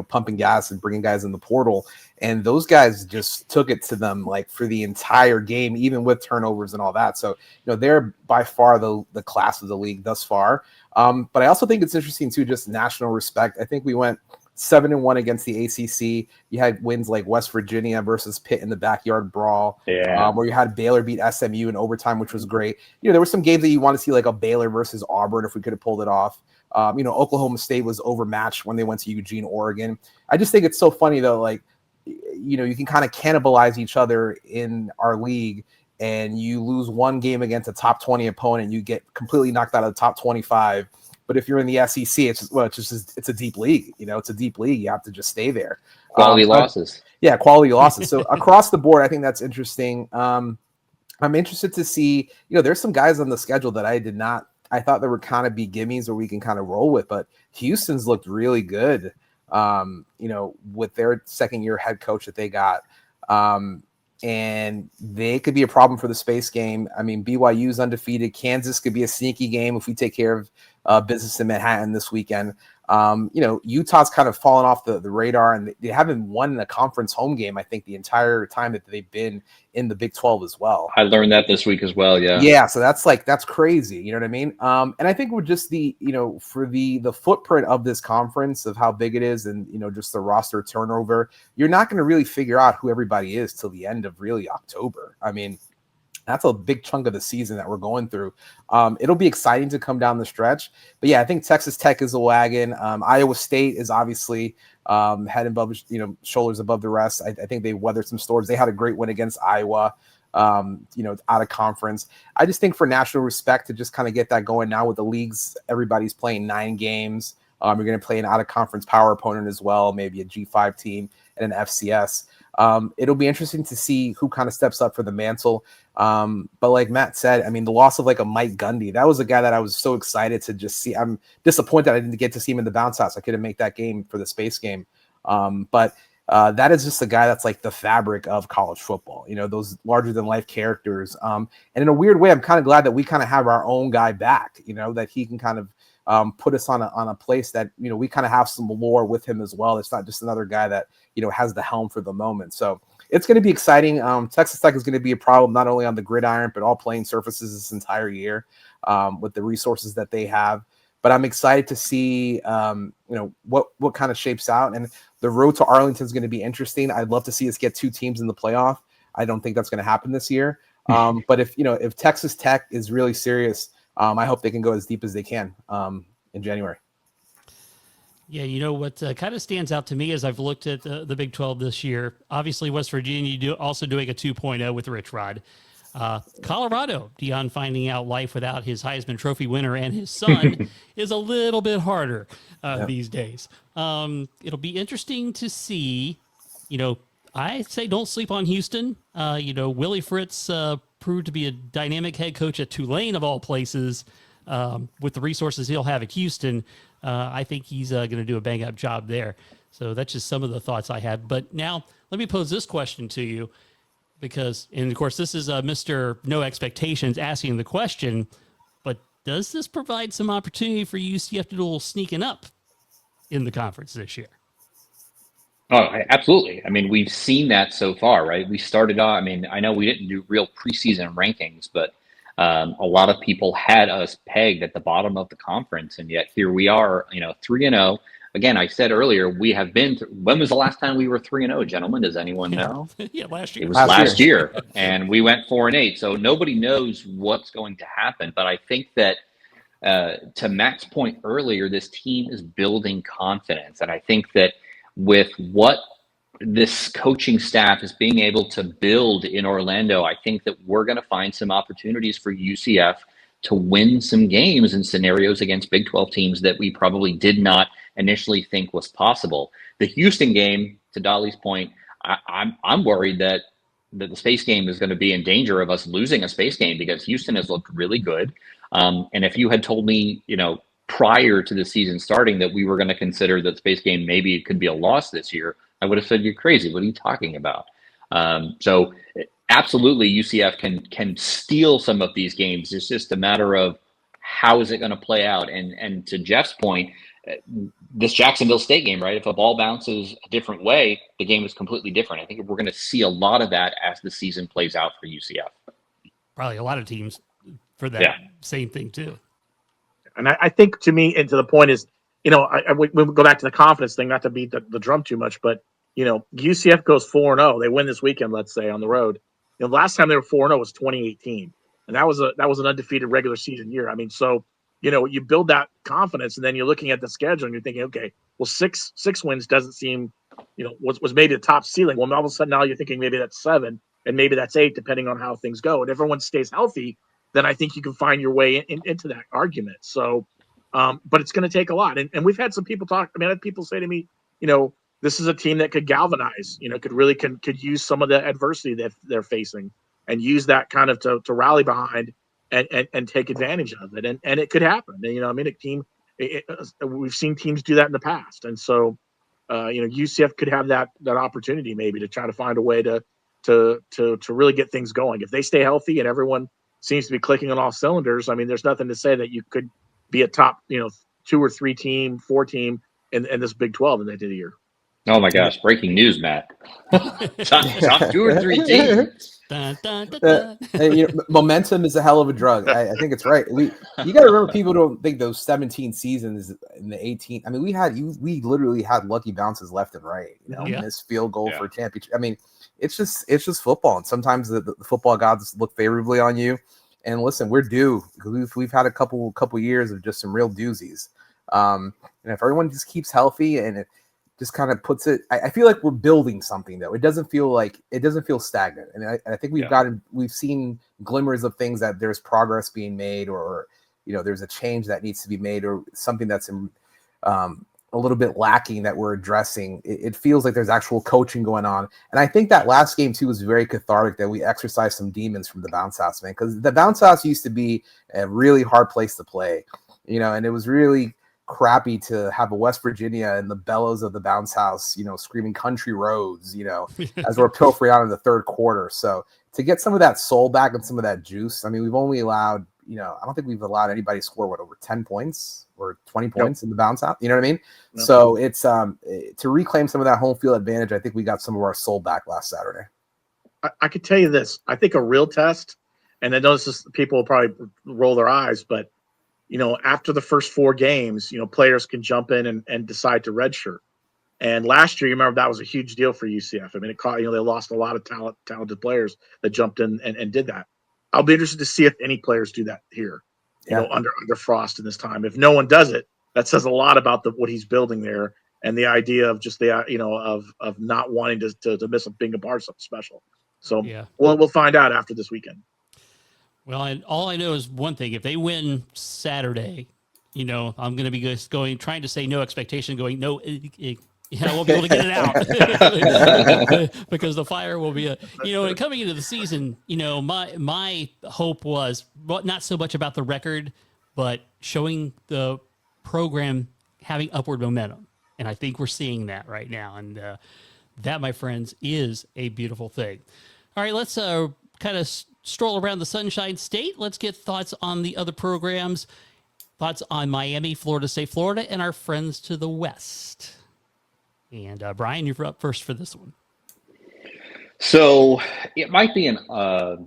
Speaker 2: pumping gas and bringing guys in the portal. And those guys just took it to them like for the entire game, even with turnovers and all that. So, they're by far the class of the league thus far. But I also think it's interesting too, just national respect. I think we went 7-1 against the ACC. You had wins like West Virginia versus Pitt in the backyard brawl, where you had Baylor beat SMU in overtime, which was great. There were some games that you want to see like a Baylor versus Auburn if we could have pulled it off. Oklahoma State was overmatched when they went to Eugene, Oregon. I just think it's so funny though, like, you can kind of cannibalize each other in our league, and you lose one game against a top 20 opponent, you get completely knocked out of the top 25. But if you're in the SEC, it's a deep league. It's a deep league. You have to just stay there.
Speaker 3: Quality losses.
Speaker 2: Yeah, quality losses. So across the board, I think that's interesting. I'm interested to see, there's some guys on the schedule that I thought there would kind of be gimmies or we can kind of roll with, but Houston's looked really good, with their second-year head coach that they got. And they could be a problem for the space game. I mean, BYU's undefeated. Kansas could be a sneaky game if we take care of business in Manhattan this weekend. Utah's kind of fallen off the radar, and they haven't won a conference home game, I think, the entire time that they've been in the Big 12 as well.
Speaker 3: I learned that this week as well, yeah.
Speaker 2: Yeah, so that's crazy, you know what I mean? And I think we're just for the footprint of this conference, of how big it is, and, just the roster turnover, you're not going to really figure out who everybody is till the end of really October. I mean, that's a big chunk of the season that we're going through. It'll be exciting to come down the stretch. But yeah, I think Texas Tech is a wagon. Iowa State is obviously head above, shoulders above the rest. I think they weathered some storms. They had a great win against Iowa, out of conference. I just think for national respect to just kind of get that going now with the leagues, everybody's playing 9 games. You're going to play an out-of-conference power opponent as well, maybe a G5 team and an FCS. It'll be interesting to see who kind of steps up for the mantle. But like Matt said, I mean, the loss of like a Mike Gundy, that was a guy that I was so excited to just see. I'm disappointed I didn't get to see him in the bounce house. I couldn't make that game for the space game. But that is just a guy that's like the fabric of college football, those larger than life characters. And in a weird way, I'm kind of glad that we kind of have our own guy back, that he can kind of put us on a place that, we kind of have some lore with him as well. It's not just another guy that, has the helm for the moment. So it's going to be exciting. Texas Tech is going to be a problem, not only on the gridiron, but all playing surfaces this entire year with the resources that they have. But I'm excited to see, what kind of shapes out. And the road to Arlington is going to be interesting. I'd love to see us get 2 teams in the playoff. I don't think that's going to happen this year. But if Texas Tech is really serious, I hope they can go as deep as they can in January.
Speaker 1: Yeah, what kind of stands out to me as I've looked at the Big 12 this year, obviously West Virginia also doing a 2.0 with Rich Rod. Colorado, Deion finding out life without his Heisman Trophy winner and his son is a little bit harder these days. It'll be interesting to see, I say don't sleep on Houston. Willie Fritz proved to be a dynamic head coach at Tulane of all places. With the resources he'll have at Houston, I think he's going to do a bang-up job there. So that's just some of the thoughts I had. But now let me pose this question to you because, and of course, this is Mr. No Expectations asking the question, but does this provide some opportunity for UCF to do a little sneaking up in the conference this year?
Speaker 3: Oh, absolutely. I mean, we've seen that so far, right? We started off, I mean, I know we didn't do real preseason rankings, but a lot of people had us pegged at the bottom of the conference, and yet here we are, 3-0. Again, I said earlier, we have been. When was the last time we were 3-0, gentlemen? Does anyone know?
Speaker 1: Yeah, last year.
Speaker 3: It was last year, and we went 4-8. So nobody knows what's going to happen. But I think that to Matt's point earlier, this team is building confidence, and I think that with what this coaching staff is being able to build in Orlando, I think that we're going to find some opportunities for UCF to win some games in scenarios against Big 12 teams that we probably did not initially think was possible. The Houston game, to Dali's point, I'm worried that the space game is going to be in danger of us losing a space game because Houston has looked really good. And if you had told me, prior to the season starting that we were going to consider that space game maybe it could be a loss this year, I would have said you're crazy. What are you talking about? So absolutely, UCF can steal some of these games. It's just a matter of how is it going to play out. And to Jeff's point, this Jacksonville State game, right? If a ball bounces a different way, the game is completely different. I think we're going to see a lot of that as the season plays out for UCF.
Speaker 1: Probably a lot of teams for that same thing too.
Speaker 4: And I think, to me, and to the point is, we go back to the confidence thing, not to beat the drum too much, but UCF goes 4-0. They win this weekend, let's say, on the road. The last time they were 4-0 was 2018, and that was an undefeated regular season year. I mean, so you build that confidence, and then you're looking at the schedule and you're thinking, okay, well, six wins doesn't seem, was maybe the top ceiling. Well, all of a sudden now you're thinking maybe that's 7 and maybe that's 8, depending on how things go. And if everyone stays healthy, then I think you can find your way into that argument. So, but it's going to take a lot. And we've had some people talk. I mean, I had people say to me, this is a team that could galvanize, could use some of the adversity that they're facing and use that kind of to rally behind and take advantage of it. And it could happen. We've seen teams do that in the past. And so, UCF could have that opportunity maybe to try to find a way to really get things going. If they stay healthy and everyone seems to be clicking on all cylinders, I mean, there's nothing to say that you could be a top, 2 or 3 team, 4 team in this Big 12 in the end of the year.
Speaker 3: Oh my gosh! Breaking news, Matt. top 2 or 3 teams.
Speaker 1: Dun, dun, dun, dun.
Speaker 2: Momentum is a hell of a drug. I think it's right. You got to remember, people don't think those 17 seasons in the 18. I mean, we literally had lucky bounces left and right. Missed field goal for a championship. I mean, it's just football, and sometimes the football gods look favorably on you. And listen, we're due because we've had a couple years of just some real doozies. And if everyone just keeps healthy and it just kind of puts it, I feel like we're building something though. It doesn't feel stagnant. And I think we've seen glimmers of things that there's progress being made, or there's a change that needs to be made, or something that's a little bit lacking that we're addressing. It feels like there's actual coaching going on. And I think that last game too was very cathartic, that we exercised some demons from the bounce house, man, because the bounce house used to be a really hard place to play, and it was really crappy to have a West Virginia and the bellows of the bounce house, screaming country roads, as we're pilfering out in the third quarter. So to get some of that soul back and some of that juice, I mean, we've only allowed, I don't think we've allowed anybody to score over 10 points or 20 points in the bounce out. You know what I mean? Yep. So it's to reclaim some of that home field advantage. I think we got some of our soul back last Saturday.
Speaker 4: I could tell you this. I think a real test, and I know people will probably roll their eyes, but after the first 4 games, players can jump in and decide to redshirt. And last year, you remember that was a huge deal for UCF. I mean, they lost a lot of talented players that jumped in and did that. I'll be interested to see if any players do that here, under Frost in this time. If no one does it, that says a lot about what he's building there, and the idea of just of not wanting to miss being a part of something special. So we'll find out after this weekend.
Speaker 1: Well, and all I know is one thing: if they win Saturday, I'm going to be trying to say no expectation, going no. I won't be able to get it out because the fire will be and coming into the season, my hope was not so much about the record, but showing the program having upward momentum. And I think we're seeing that right now. And that, my friends, is a beautiful thing. All right, let's kind of stroll around the Sunshine State. Let's get thoughts on the other programs, thoughts on Miami, Florida State, Florida, and our friends to the west. And Brian, you're up first for this one.
Speaker 3: So it might be a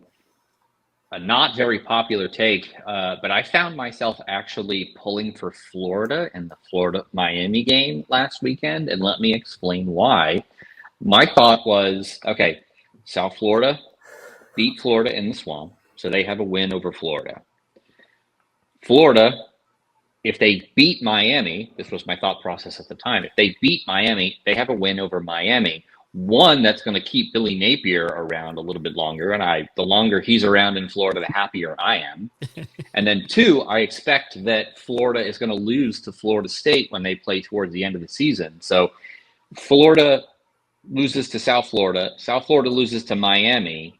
Speaker 3: not very popular take, but I found myself actually pulling for Florida in the Florida-Miami game last weekend, and let me explain why. My thought was, okay, South Florida beat Florida in the Swamp, so they have a win over Florida. Florida, if they beat Miami, this was my thought process at the time, if they beat Miami, they have a win over Miami. One, that's going to keep Billy Napier around a little bit longer, and the longer he's around in Florida, the happier I am. And then 2, I expect that Florida is going to lose to Florida State when they play towards the end of the season. So Florida loses to South Florida loses to Miami.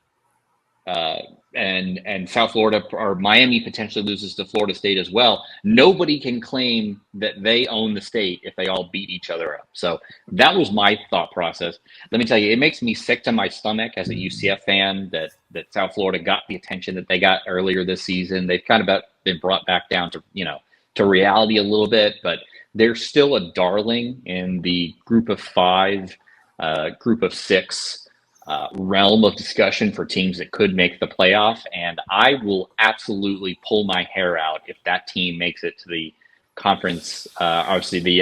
Speaker 3: and South Florida or Miami potentially loses to Florida State as well, nobody can claim that they own the state if they all beat each other up. So that was my thought process. Let me tell you, it makes me sick to my stomach as a UCF fan that South Florida got the attention that they got earlier this season. They've kind of been brought back down to, to reality a little bit, but they're still a darling in the group of 5, group of 6 realm of discussion for teams that could make the playoff. And I will absolutely pull my hair out if that team makes it to the conference, obviously the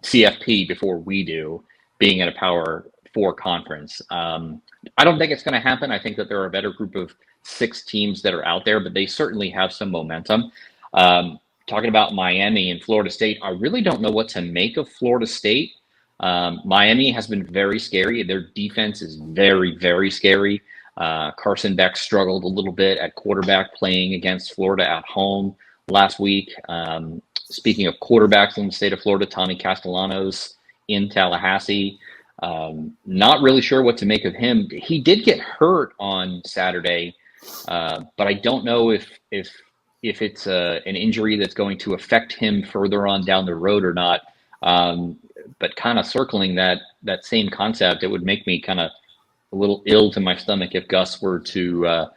Speaker 3: CFP before we do, being in a Power 4 conference. I don't think it's going to happen. I think that there are a better group of 6 teams that are out there, but they certainly have some momentum. Talking about Miami and Florida State, I really don't know what to make of Florida State. Miami has been very scary. Their defense is very, very scary. Carson Beck struggled a little bit at quarterback playing against Florida at home last week. Speaking of quarterbacks in the state of Florida, Tommy Castellanos in Tallahassee. Not really sure what to make of him. He did get hurt on Saturday, but I don't know if it's an injury that's going to affect him further on down the road or not. But kind of circling that same concept, it would make me kind of a little ill to my stomach if Gus were to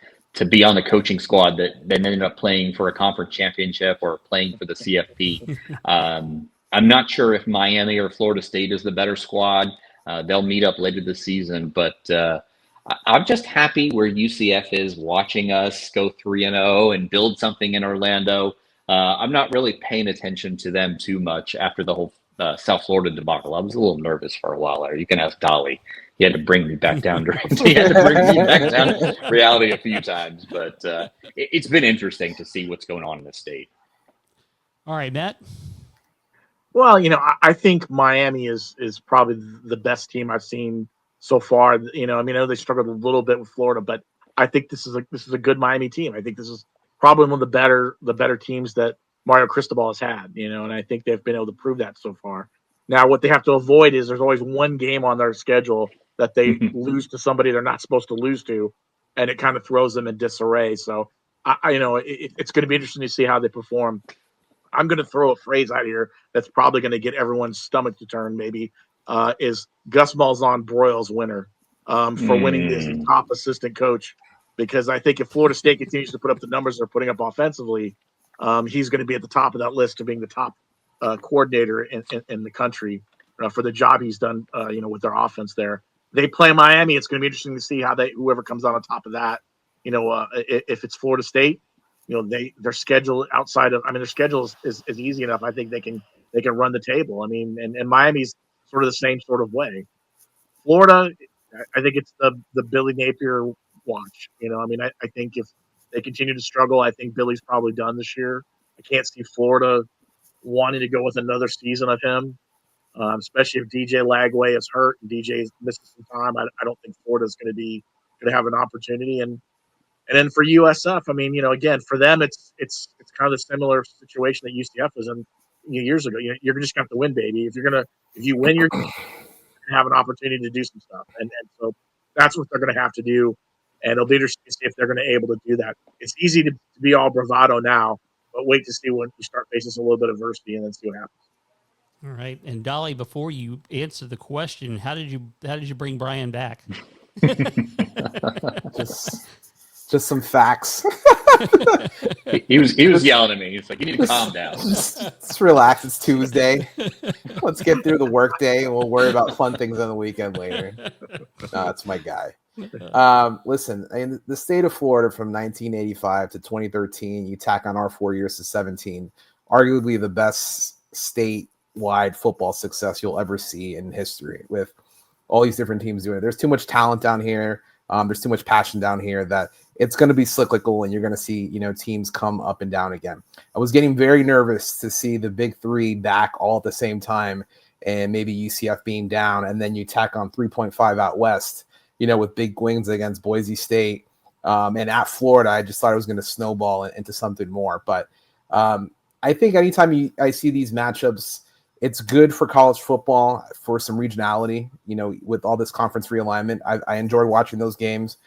Speaker 3: be on the coaching squad that then ended up playing for a conference championship or playing for the CFP. I'm not sure if Miami or Florida State is the better squad. They'll meet up later this season, but I'm just happy where UCF is, watching us go 3-0 and build something in Orlando. I'm not really paying attention to them too much after the whole South Florida debacle. I was a little nervous for a while there. You can ask Dali. He had to bring me back down to reality a few times, but it's been interesting to see what's going on in the state.
Speaker 1: All right, Matt.
Speaker 4: Well, I think Miami is probably the best team I've seen so far. I know they struggled a little bit with Florida, but I think this is a good Miami team. I think this is probably one of the better teams that Mario Cristobal has had, and I think they've been able to prove that so far. Now, what they have to avoid is there's always one game on their schedule that they lose to somebody they're not supposed to lose to, and it kind of throws them in disarray. So, it's going to be interesting to see how they perform. I'm going to throw a phrase out here that's probably going to get everyone's stomach to turn, maybe, is Gus Malzahn Broyles winner for winning this top assistant coach, because I think if Florida State continues to put up the numbers they're putting up offensively, he's going to be at the top of that list of being the top coordinator in the country for the job he's done, with their offense there. They play Miami. It's going to be interesting to see how whoever comes out on top of that, if it's Florida State, their schedule their schedule is easy enough. I think they can run the table. And Miami's sort of the same sort of way. Florida, I think it's the Billy Napier watch. I think if they continue to struggle, I think Billy's probably done this year. I can't see Florida wanting to go with another season of him, especially if DJ Lagway is hurt and DJ is missing some time. I don't think Florida's going to have an opportunity. And then for USF, again, for them, it's kind of a similar situation that UCF was in years ago. You're just going to have to win, baby. If you win, you're going to have an opportunity to do some stuff. And so that's what they're going to have to do. And it'll be interesting to see if they're going to be able to do that. It's easy to be all bravado now, but wait to see when you start facing a little bit of adversity and then see what happens.
Speaker 1: All right. And Dali, before you answer the question, how did you bring Brian back?
Speaker 2: Just some facts.
Speaker 3: He was yelling at me. He's like, "You need to calm down.
Speaker 2: Just relax. It's Tuesday. Let's get through the work day, and we'll worry about fun things on the weekend later." No, it's my guy. Listen, in the state of Florida from 1985 to 2013, you tack on our 4 years to 17, arguably the best statewide football success you'll ever see in history, with all these different teams doing it. There's too much talent down here. There's too much passion down here that it's going to be cyclical, and you're going to see, teams come up and down again. I was getting very nervous to see the big three back all at the same time, and maybe UCF being down, and then you tack on 3.5 out west, with big wins against Boise State, and at Florida. I just thought it was going to snowball into something more. But I think anytime I see these matchups, it's good for college football for some regionality, with all this conference realignment. I enjoyed watching those games.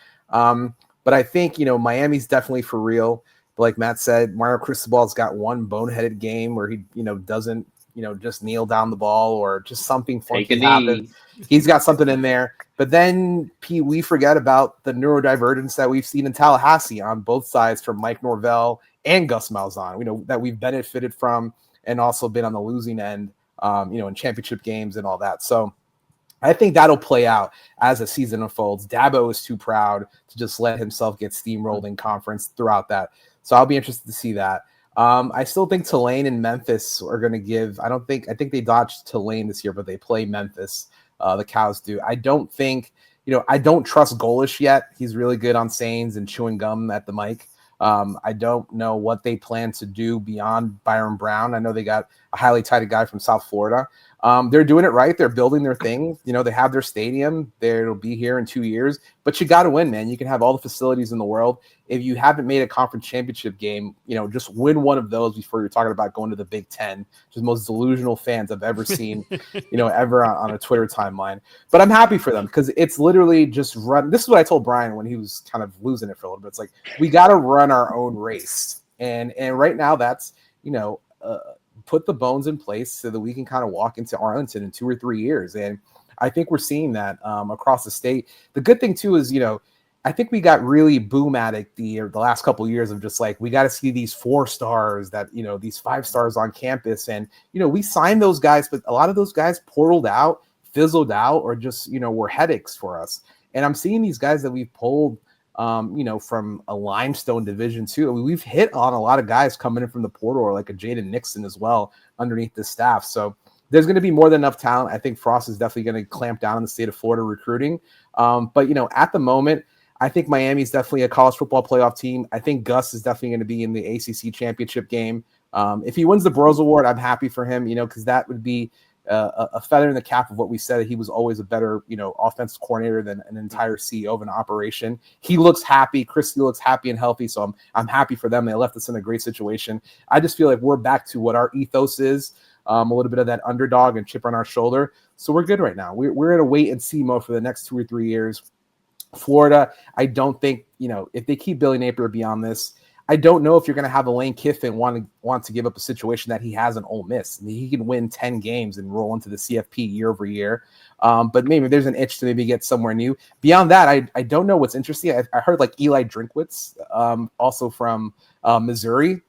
Speaker 2: But I think, Miami's definitely for real. But like Matt said, Mario Cristobal's got one boneheaded game where he, doesn't, just kneel down the ball or just something funky happens. He's got something in there. But then, Pete, we forget about the neurodivergence that we've seen in Tallahassee on both sides from Mike Norvell and Gus Malzahn, that we've benefited from and also been on the losing end, in championship games and all that. So I think that'll play out as the season unfolds. Dabo is too proud to just let himself get steamrolled in conference throughout that. So I'll be interested to see that. I still think Tulane and Memphis are going to give. I think they dodged Tulane this year, but they play Memphis. The Cows do. I don't think, I don't trust Golish yet. He's really good on sayings and chewing gum at the mic. I don't know what they plan to do beyond Byron Brown. I know they got a highly touted guy from South Florida. They're doing it right. They're building their thing. They have their stadium. It'll be here in 2 years. But you got to win, man. You can have all the facilities in the world. If you haven't made a conference championship game, just win one of those before you're talking about going to the Big Ten. Just most delusional fans I've ever seen, ever on a Twitter timeline. But I'm happy for them because it's literally just run. This is what I told Brian when he was kind of losing it for a little bit. It's like, we got to run our own race. And right now that's, put the bones in place so that we can kind of walk into Arlington in 2 or 3 years. And I think we're seeing that across the state. The good thing too is, I think we got really boom addict the last couple of years of just like, we got to see these 4 stars that, these 5 stars on campus. And, we signed those guys, but a lot of those guys portaled out, fizzled out, or just, were headaches for us. And I'm seeing these guys that we've pulled, from a limestone division too. I mean, we've hit on a lot of guys coming in from the portal, or like a Jaden Nixon as well underneath the staff. So there's going to be more than enough talent. I think Frost is definitely going to clamp down on the state of Florida recruiting. But at the moment, I think Miami's definitely a college football playoff team. I think Gus is definitely going to be in the ACC championship game. If he wins the Burroughs Award, I'm happy for him, because that would be a feather in the cap of what we said. He was always a better, offensive coordinator than an entire CEO of an operation. He looks happy. Christy looks happy and healthy. So I'm happy for them. They left us in a great situation. I just feel like we're back to what our ethos is, a little bit of that underdog and chip on our shoulder. So we're good right now. We're in a wait and see mode for the next 2 or 3 years. Florida, I don't think, if they keep Billy Napier beyond this, I don't know if you're going to have a Lane Kiffin want to give up a situation that he has in Ole Miss. I mean, he can win 10 games and roll into the CFP year over year. But maybe there's an itch to maybe get somewhere new. Beyond that, I don't know what's interesting. I heard like Eli Drinkwitz, also from Missouri.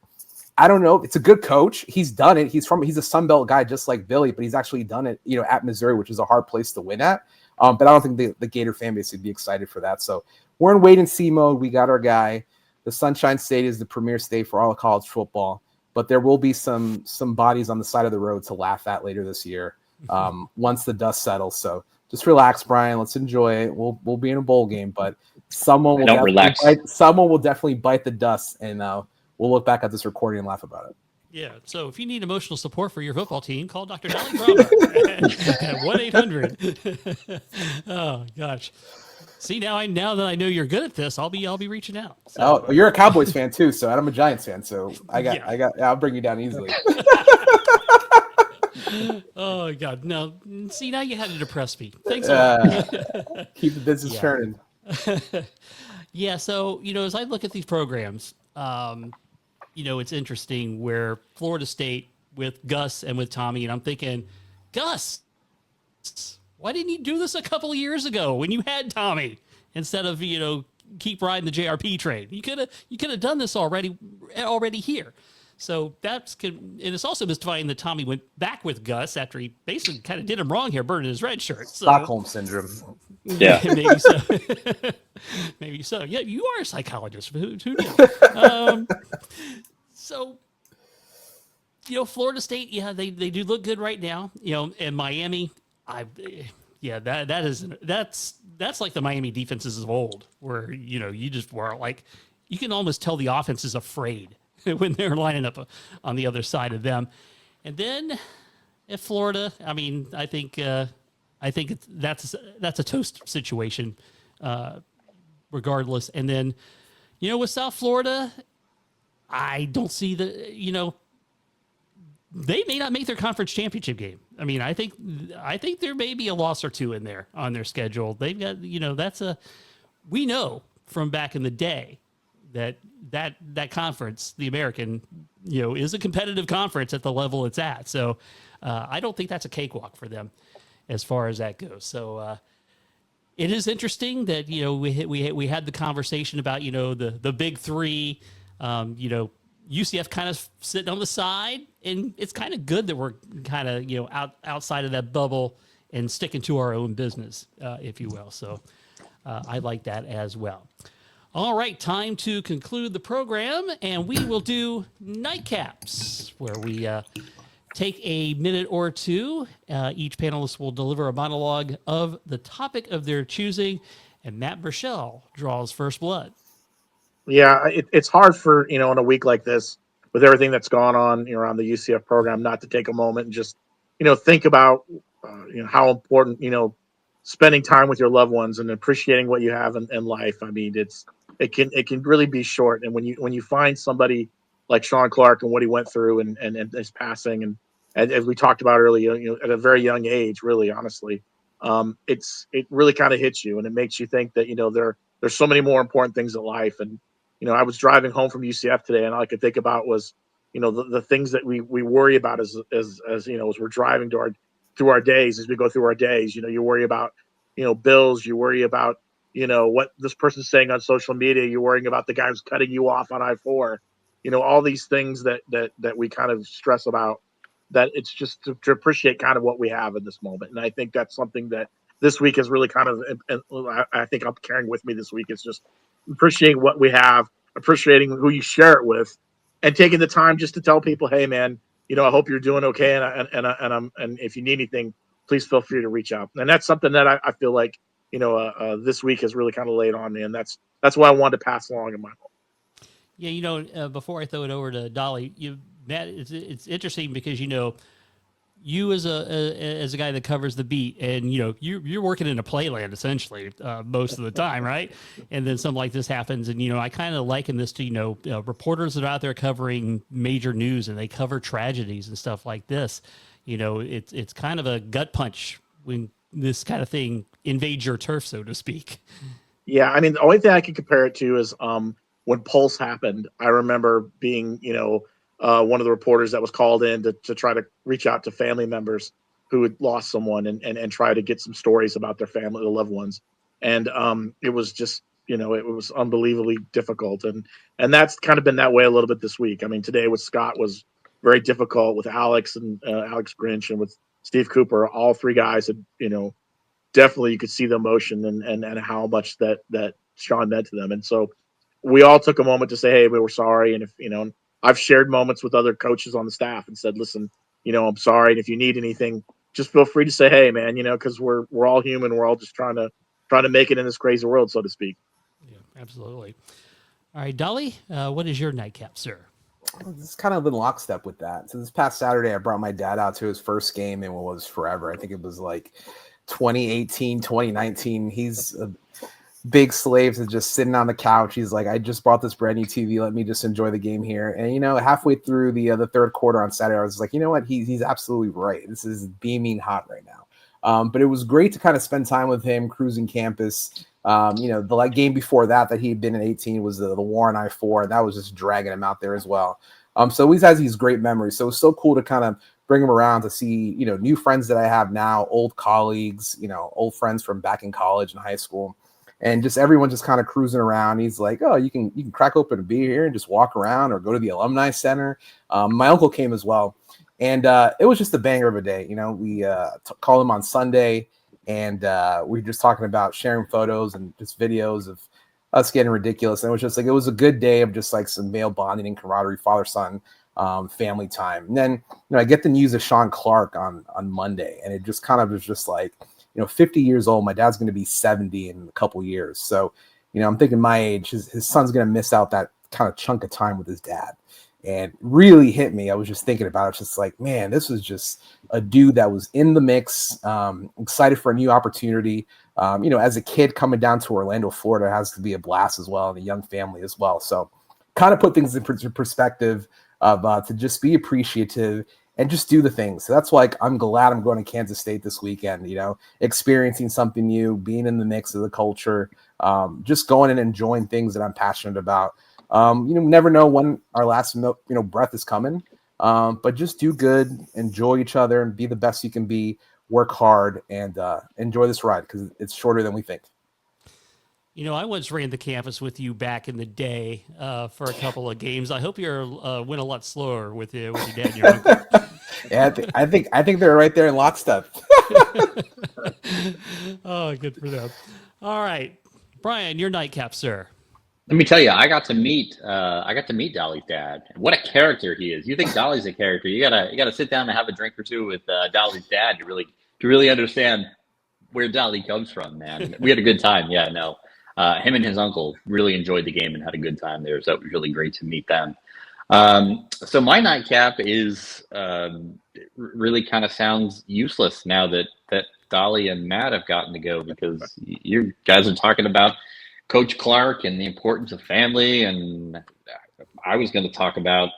Speaker 2: I don't know. It's a good coach. He's done it. He's a Sun Belt guy just like Billy, but he's actually done it, at Missouri, which is a hard place to win at. But I don't think the Gator fan base would be excited for that. So we're in wait and see mode. We got our guy. The Sunshine State is the premier state for all of college football, but there will be some bodies on the side of the road to laugh at later this year once the dust settles. So just relax, Brian. Let's enjoy it. We'll be in a bowl game, but someone will definitely bite the dust, and we'll look back at this recording and laugh about it.
Speaker 1: Yeah, so if you need emotional support for your football team, call Dr. Dali Drama at 1-800. Oh gosh. See, now that I know you're good at this, I'll be reaching out. So.
Speaker 2: Oh, you're a Cowboys fan too, so I'm a Giants fan, so I'll bring you down easily.
Speaker 1: Oh God, no! See, now you had to depress me. Thanks a lot.
Speaker 2: Keep the business turning.
Speaker 1: Yeah, so as I look at these programs, it's interesting where Florida State with Gus and with Tommy, and I'm thinking, Gus, why didn't you do this a couple of years ago when you had Tommy instead of keep riding the JRP train? You could have done this already here. So and it's also mystifying that Tommy went back with Gus after he basically kind of did him wrong here, burning his red shirt. So,
Speaker 2: Stockholm syndrome.
Speaker 3: Yeah,
Speaker 1: maybe so. Maybe so. Yeah, you are a psychologist. Who knew? So. Florida State, yeah, they do look good right now. And Miami. That's like the Miami defenses of old, where you just were like, you can almost tell the offense is afraid when they're lining up on the other side of them. And then at Florida, I mean, I think that's a toast situation, regardless. And then with South Florida, I don't see they may not make their conference championship game. I mean, I think there may be a loss or two in there on their schedule. They've got, we know from back in the day. That conference, the American, is a competitive conference at the level it's at. So I don't think that's a cakewalk for them as far as that goes. So it is interesting that, we had the conversation about, the big three, UCF kind of sitting on the side, and it's kind of good that we're kind of, outside of that bubble and sticking to our own business, if you will. So I like that as well. All right, time to conclude the program, and we will do nightcaps, where we take a minute or two. Each panelist will deliver a monologue of the topic of their choosing, and Matt Murschel draws first blood.
Speaker 4: Yeah, it's hard for, in a week like this, with everything that's gone on around the UCF program, not to take a moment and just, think about, how important, spending time with your loved ones and appreciating what you have in life. I mean, it can really be short. And when you find somebody like Shawn Clark and what he went through and his passing, and as we talked about earlier, at a very young age, really, honestly, it really kind of hits you, and it makes you think that, there's so many more important things in life. And, I was driving home from UCF today, and all I could think about was, the things that we worry about as we're driving through our days, as we go through our days. You worry about, bills, you worry about, what this person's saying on social media, you're worrying about the guy who's cutting you off on I-4, all these things that we kind of stress about, that it's just to appreciate kind of what we have in this moment. And I think that's something that this week is really kind of, I think I'm carrying with me this week. It's just appreciating what we have, appreciating who you share it with, and taking the time just to tell people, hey man, I hope you're doing okay. And if you need anything, please feel free to reach out. And that's something that I feel like, this week has really kind of laid on me. And that's why I wanted to pass along in my home.
Speaker 1: Yeah. Before I throw it over to Dali, Matt, it's interesting because, you as a guy that covers the beat, and you're working in a playland essentially most of the time, right? And then something like this happens, and I kind of liken this to reporters that are out there covering major news, and they cover tragedies and stuff like this. It's kind of a gut punch when this kind of thing invades your turf, so to speak.
Speaker 4: Yeah, I mean, the only thing I can compare it to is when Pulse happened. I remember being one of the reporters that was called in to try to reach out to family members who had lost someone and try to get some stories about their family, their loved ones. And it was just, it was unbelievably difficult. And that's kind of been that way a little bit this week. I mean, today with Scott was very difficult, with Alex and Alex Grinch, and with Steve Cooper. All three guys had, definitely you could see the emotion and how much that Shawn meant to them. And so we all took a moment to say, hey, we were sorry. And if, I've shared moments with other coaches on the staff and said, listen, I'm sorry. And if you need anything, just feel free to say, hey man, cause we're all human. We're all just trying to make it in this crazy world, so to speak.
Speaker 1: Yeah, absolutely. All right, Dali, what is your nightcap, sir?
Speaker 2: It's kind of in lockstep with that. So this past Saturday, I brought my dad out to his first game in what was forever. I think it was like 2018, 2019. He's a big slave to just sitting on the couch. He's like, I just bought this brand new TV. Let me just enjoy the game here. And, halfway through the third quarter on Saturday, I was like, you know what? He's absolutely right. This is beaming hot right now. But it was great to kind of spend time with him cruising campus. The game before that he had been in 18 was the war on I-4. And that was just dragging him out there as well. So he has these great memories. So it's so cool to kind of bring him around to see, new friends that I have now, old colleagues, old friends from back in college and high school. And just everyone just kind of cruising around. He's like, oh, you can crack open a beer here and just walk around or go to the alumni center. My uncle came as well. And it was just a banger of a day. We called him on Sunday, and we were just talking about sharing photos and just videos of us getting ridiculous. And it was just like, it was a good day of just like some male bonding and camaraderie, father-son, family time. And then, I get the news of Shawn Clark on Monday, and it just kind of was just like, 50 years old. My dad's going to be 70 in a couple years. So, I'm thinking my age, his son's going to miss out that kind of chunk of time with his dad. And really hit me. I was just thinking about it. It's just like, man, this was just a dude that was in the mix, excited for a new opportunity. As a kid coming down to Orlando, Florida, has to be a blast as well, and a young family as well. So kind of put things in perspective of to just be appreciative and just do the things. So that's why I'm glad I'm going to Kansas State this weekend, experiencing something new, being in the mix of the culture, just going and enjoying things that I'm passionate about. Never know when our last breath is coming, but just do good, enjoy each other, and be the best you can be, work hard, and enjoy this ride because it's shorter than we think.
Speaker 1: I once ran the campus with you back in the day for a couple of games. I hope you're went a lot slower with your dad and your uncle.
Speaker 2: Yeah, I think they're right there in lockstep.
Speaker 1: Oh, good for them. All right, Brian, your nightcap, sir.
Speaker 3: Let me tell you, I got to meet Dali's dad. What a character he is! You think Dali's a character? You gotta sit down and have a drink or two with Dali's dad to really understand where Dali comes from, man. We had a good time. Yeah, no. Him and his uncle really enjoyed the game and had a good time there. So it was really great to meet them. So my nightcap is really kind of sounds useless now that Dali and Matt have gotten to go, because you guys are talking about Coach Clark and the importance of family. And I was going to talk about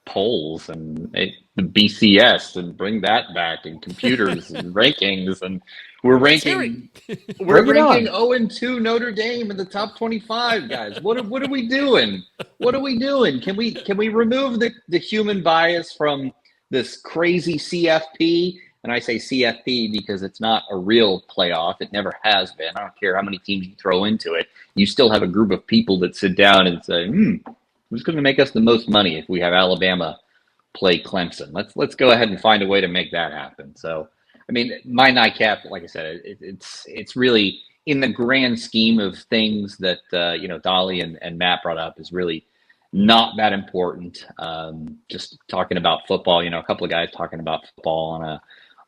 Speaker 3: polls and the BCS and bring that back, and computers and rankings, and we're ranking 0-2 Notre Dame in the top 25, guys. What are we doing? What are we doing? Can we remove the human bias from this crazy CFP? And I say CFP because it's not a real playoff. It never has been. I don't care how many teams you throw into it. You still have a group of people that sit down and say, who's going to make us the most money if we have Alabama play Clemson? Let's go ahead and find a way to make that happen. So, I mean, my nightcap, like I said, it's really in the grand scheme of things that Dali and Matt brought up is really not that important. Just talking about football, a couple of guys talking about football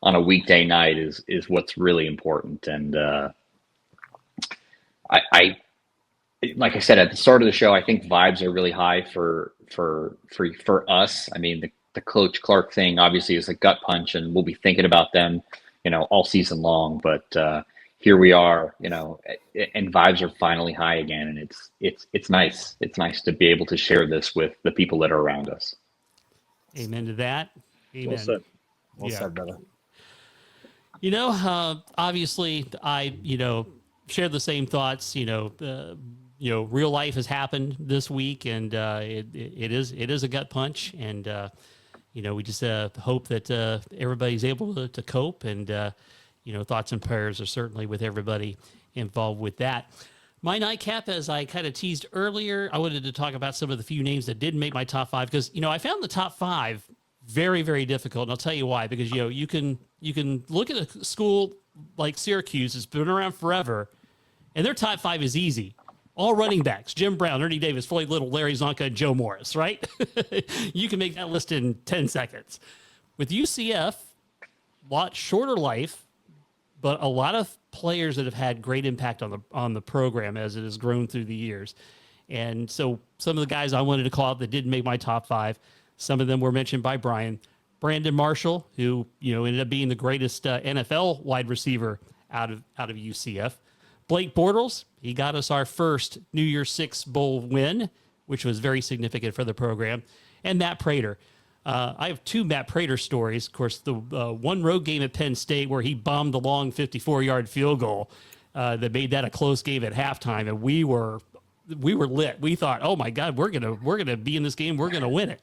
Speaker 3: on a weekday night is what's really important. And I like I said at the start of the show, I think vibes are really high for us. I mean, the Coach Clark thing obviously is a gut punch, and we'll be thinking about them, all season long. But here we are, and vibes are finally high again, and it's nice. It's nice to be able to share this with the people that are around us.
Speaker 1: Amen to that. Amen.
Speaker 4: Well said.
Speaker 2: Well said, brother.
Speaker 1: Obviously, I share the same thoughts. Real life has happened this week, and it is a gut punch, and we just hope that everybody's able to cope, and thoughts and prayers are certainly with everybody involved with that. My nightcap, as I kind of teased earlier, I wanted to talk about some of the few names that didn't make my top five, because I found the top five very, very difficult, and I'll tell you why. Because you can look at a school like Syracuse, it's been around forever, and their top five is easy. All running backs: Jim Brown, Ernie Davis, Floyd Little, Larry Zonka, and Joe Morris, right? You can make that list in 10 seconds. With UCF, a lot shorter life, but a lot of players that have had great impact on the program as it has grown through the years. And so some of the guys I wanted to call out that didn't make my top five, some of them were mentioned by Brian. Brandon Marshall, who ended up being the greatest NFL wide receiver out of UCF. Blake Bortles, he got us our first New Year's Six Bowl win, which was very significant for the program. And Matt Prater. I have two Matt Prater stories. Of course, the one road game at Penn State where he bombed the long 54-yard field goal that made that a close game at halftime, and we were lit. We thought, oh my God, we're gonna be in this game. We're gonna win it.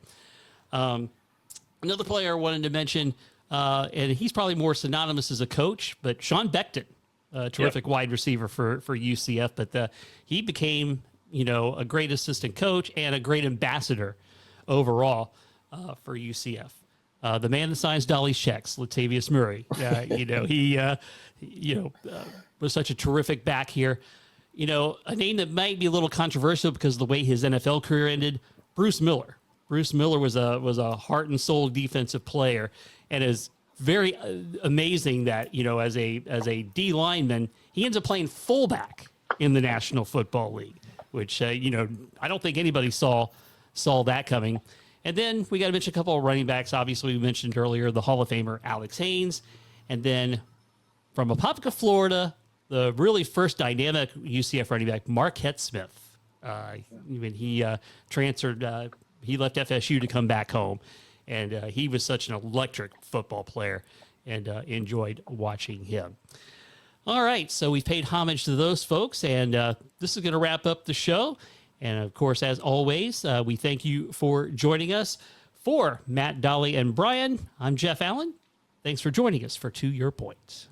Speaker 1: Another player I wanted to mention, and he's probably more synonymous as a coach, but Sean Beckton, a terrific wide receiver for UCF, but he became a great assistant coach and a great ambassador overall for UCF. The man that signs Dali's checks, Latavius Murray. He was such a terrific back here. A name that might be a little controversial because of the way his NFL career ended, Bruce Miller. Bruce Miller was a heart and soul defensive player, and is very amazing that as a D lineman, he ends up playing fullback in the National Football League, which I don't think anybody saw that coming. And then we got to mention a couple of running backs. Obviously, we mentioned earlier the Hall of Famer Alex Haynes, and then from Apopka, Florida, the really first dynamic UCF running back, Marquette Smith. He transferred. He left FSU to come back home, And he was such an electric football player, and enjoyed watching him. All right, so we've paid homage to those folks, and this is going to wrap up the show. And, of course, as always, we thank you for joining us. For Matt, Dali, and Brian, I'm Jeff Allen. Thanks for joining us for To Your Point.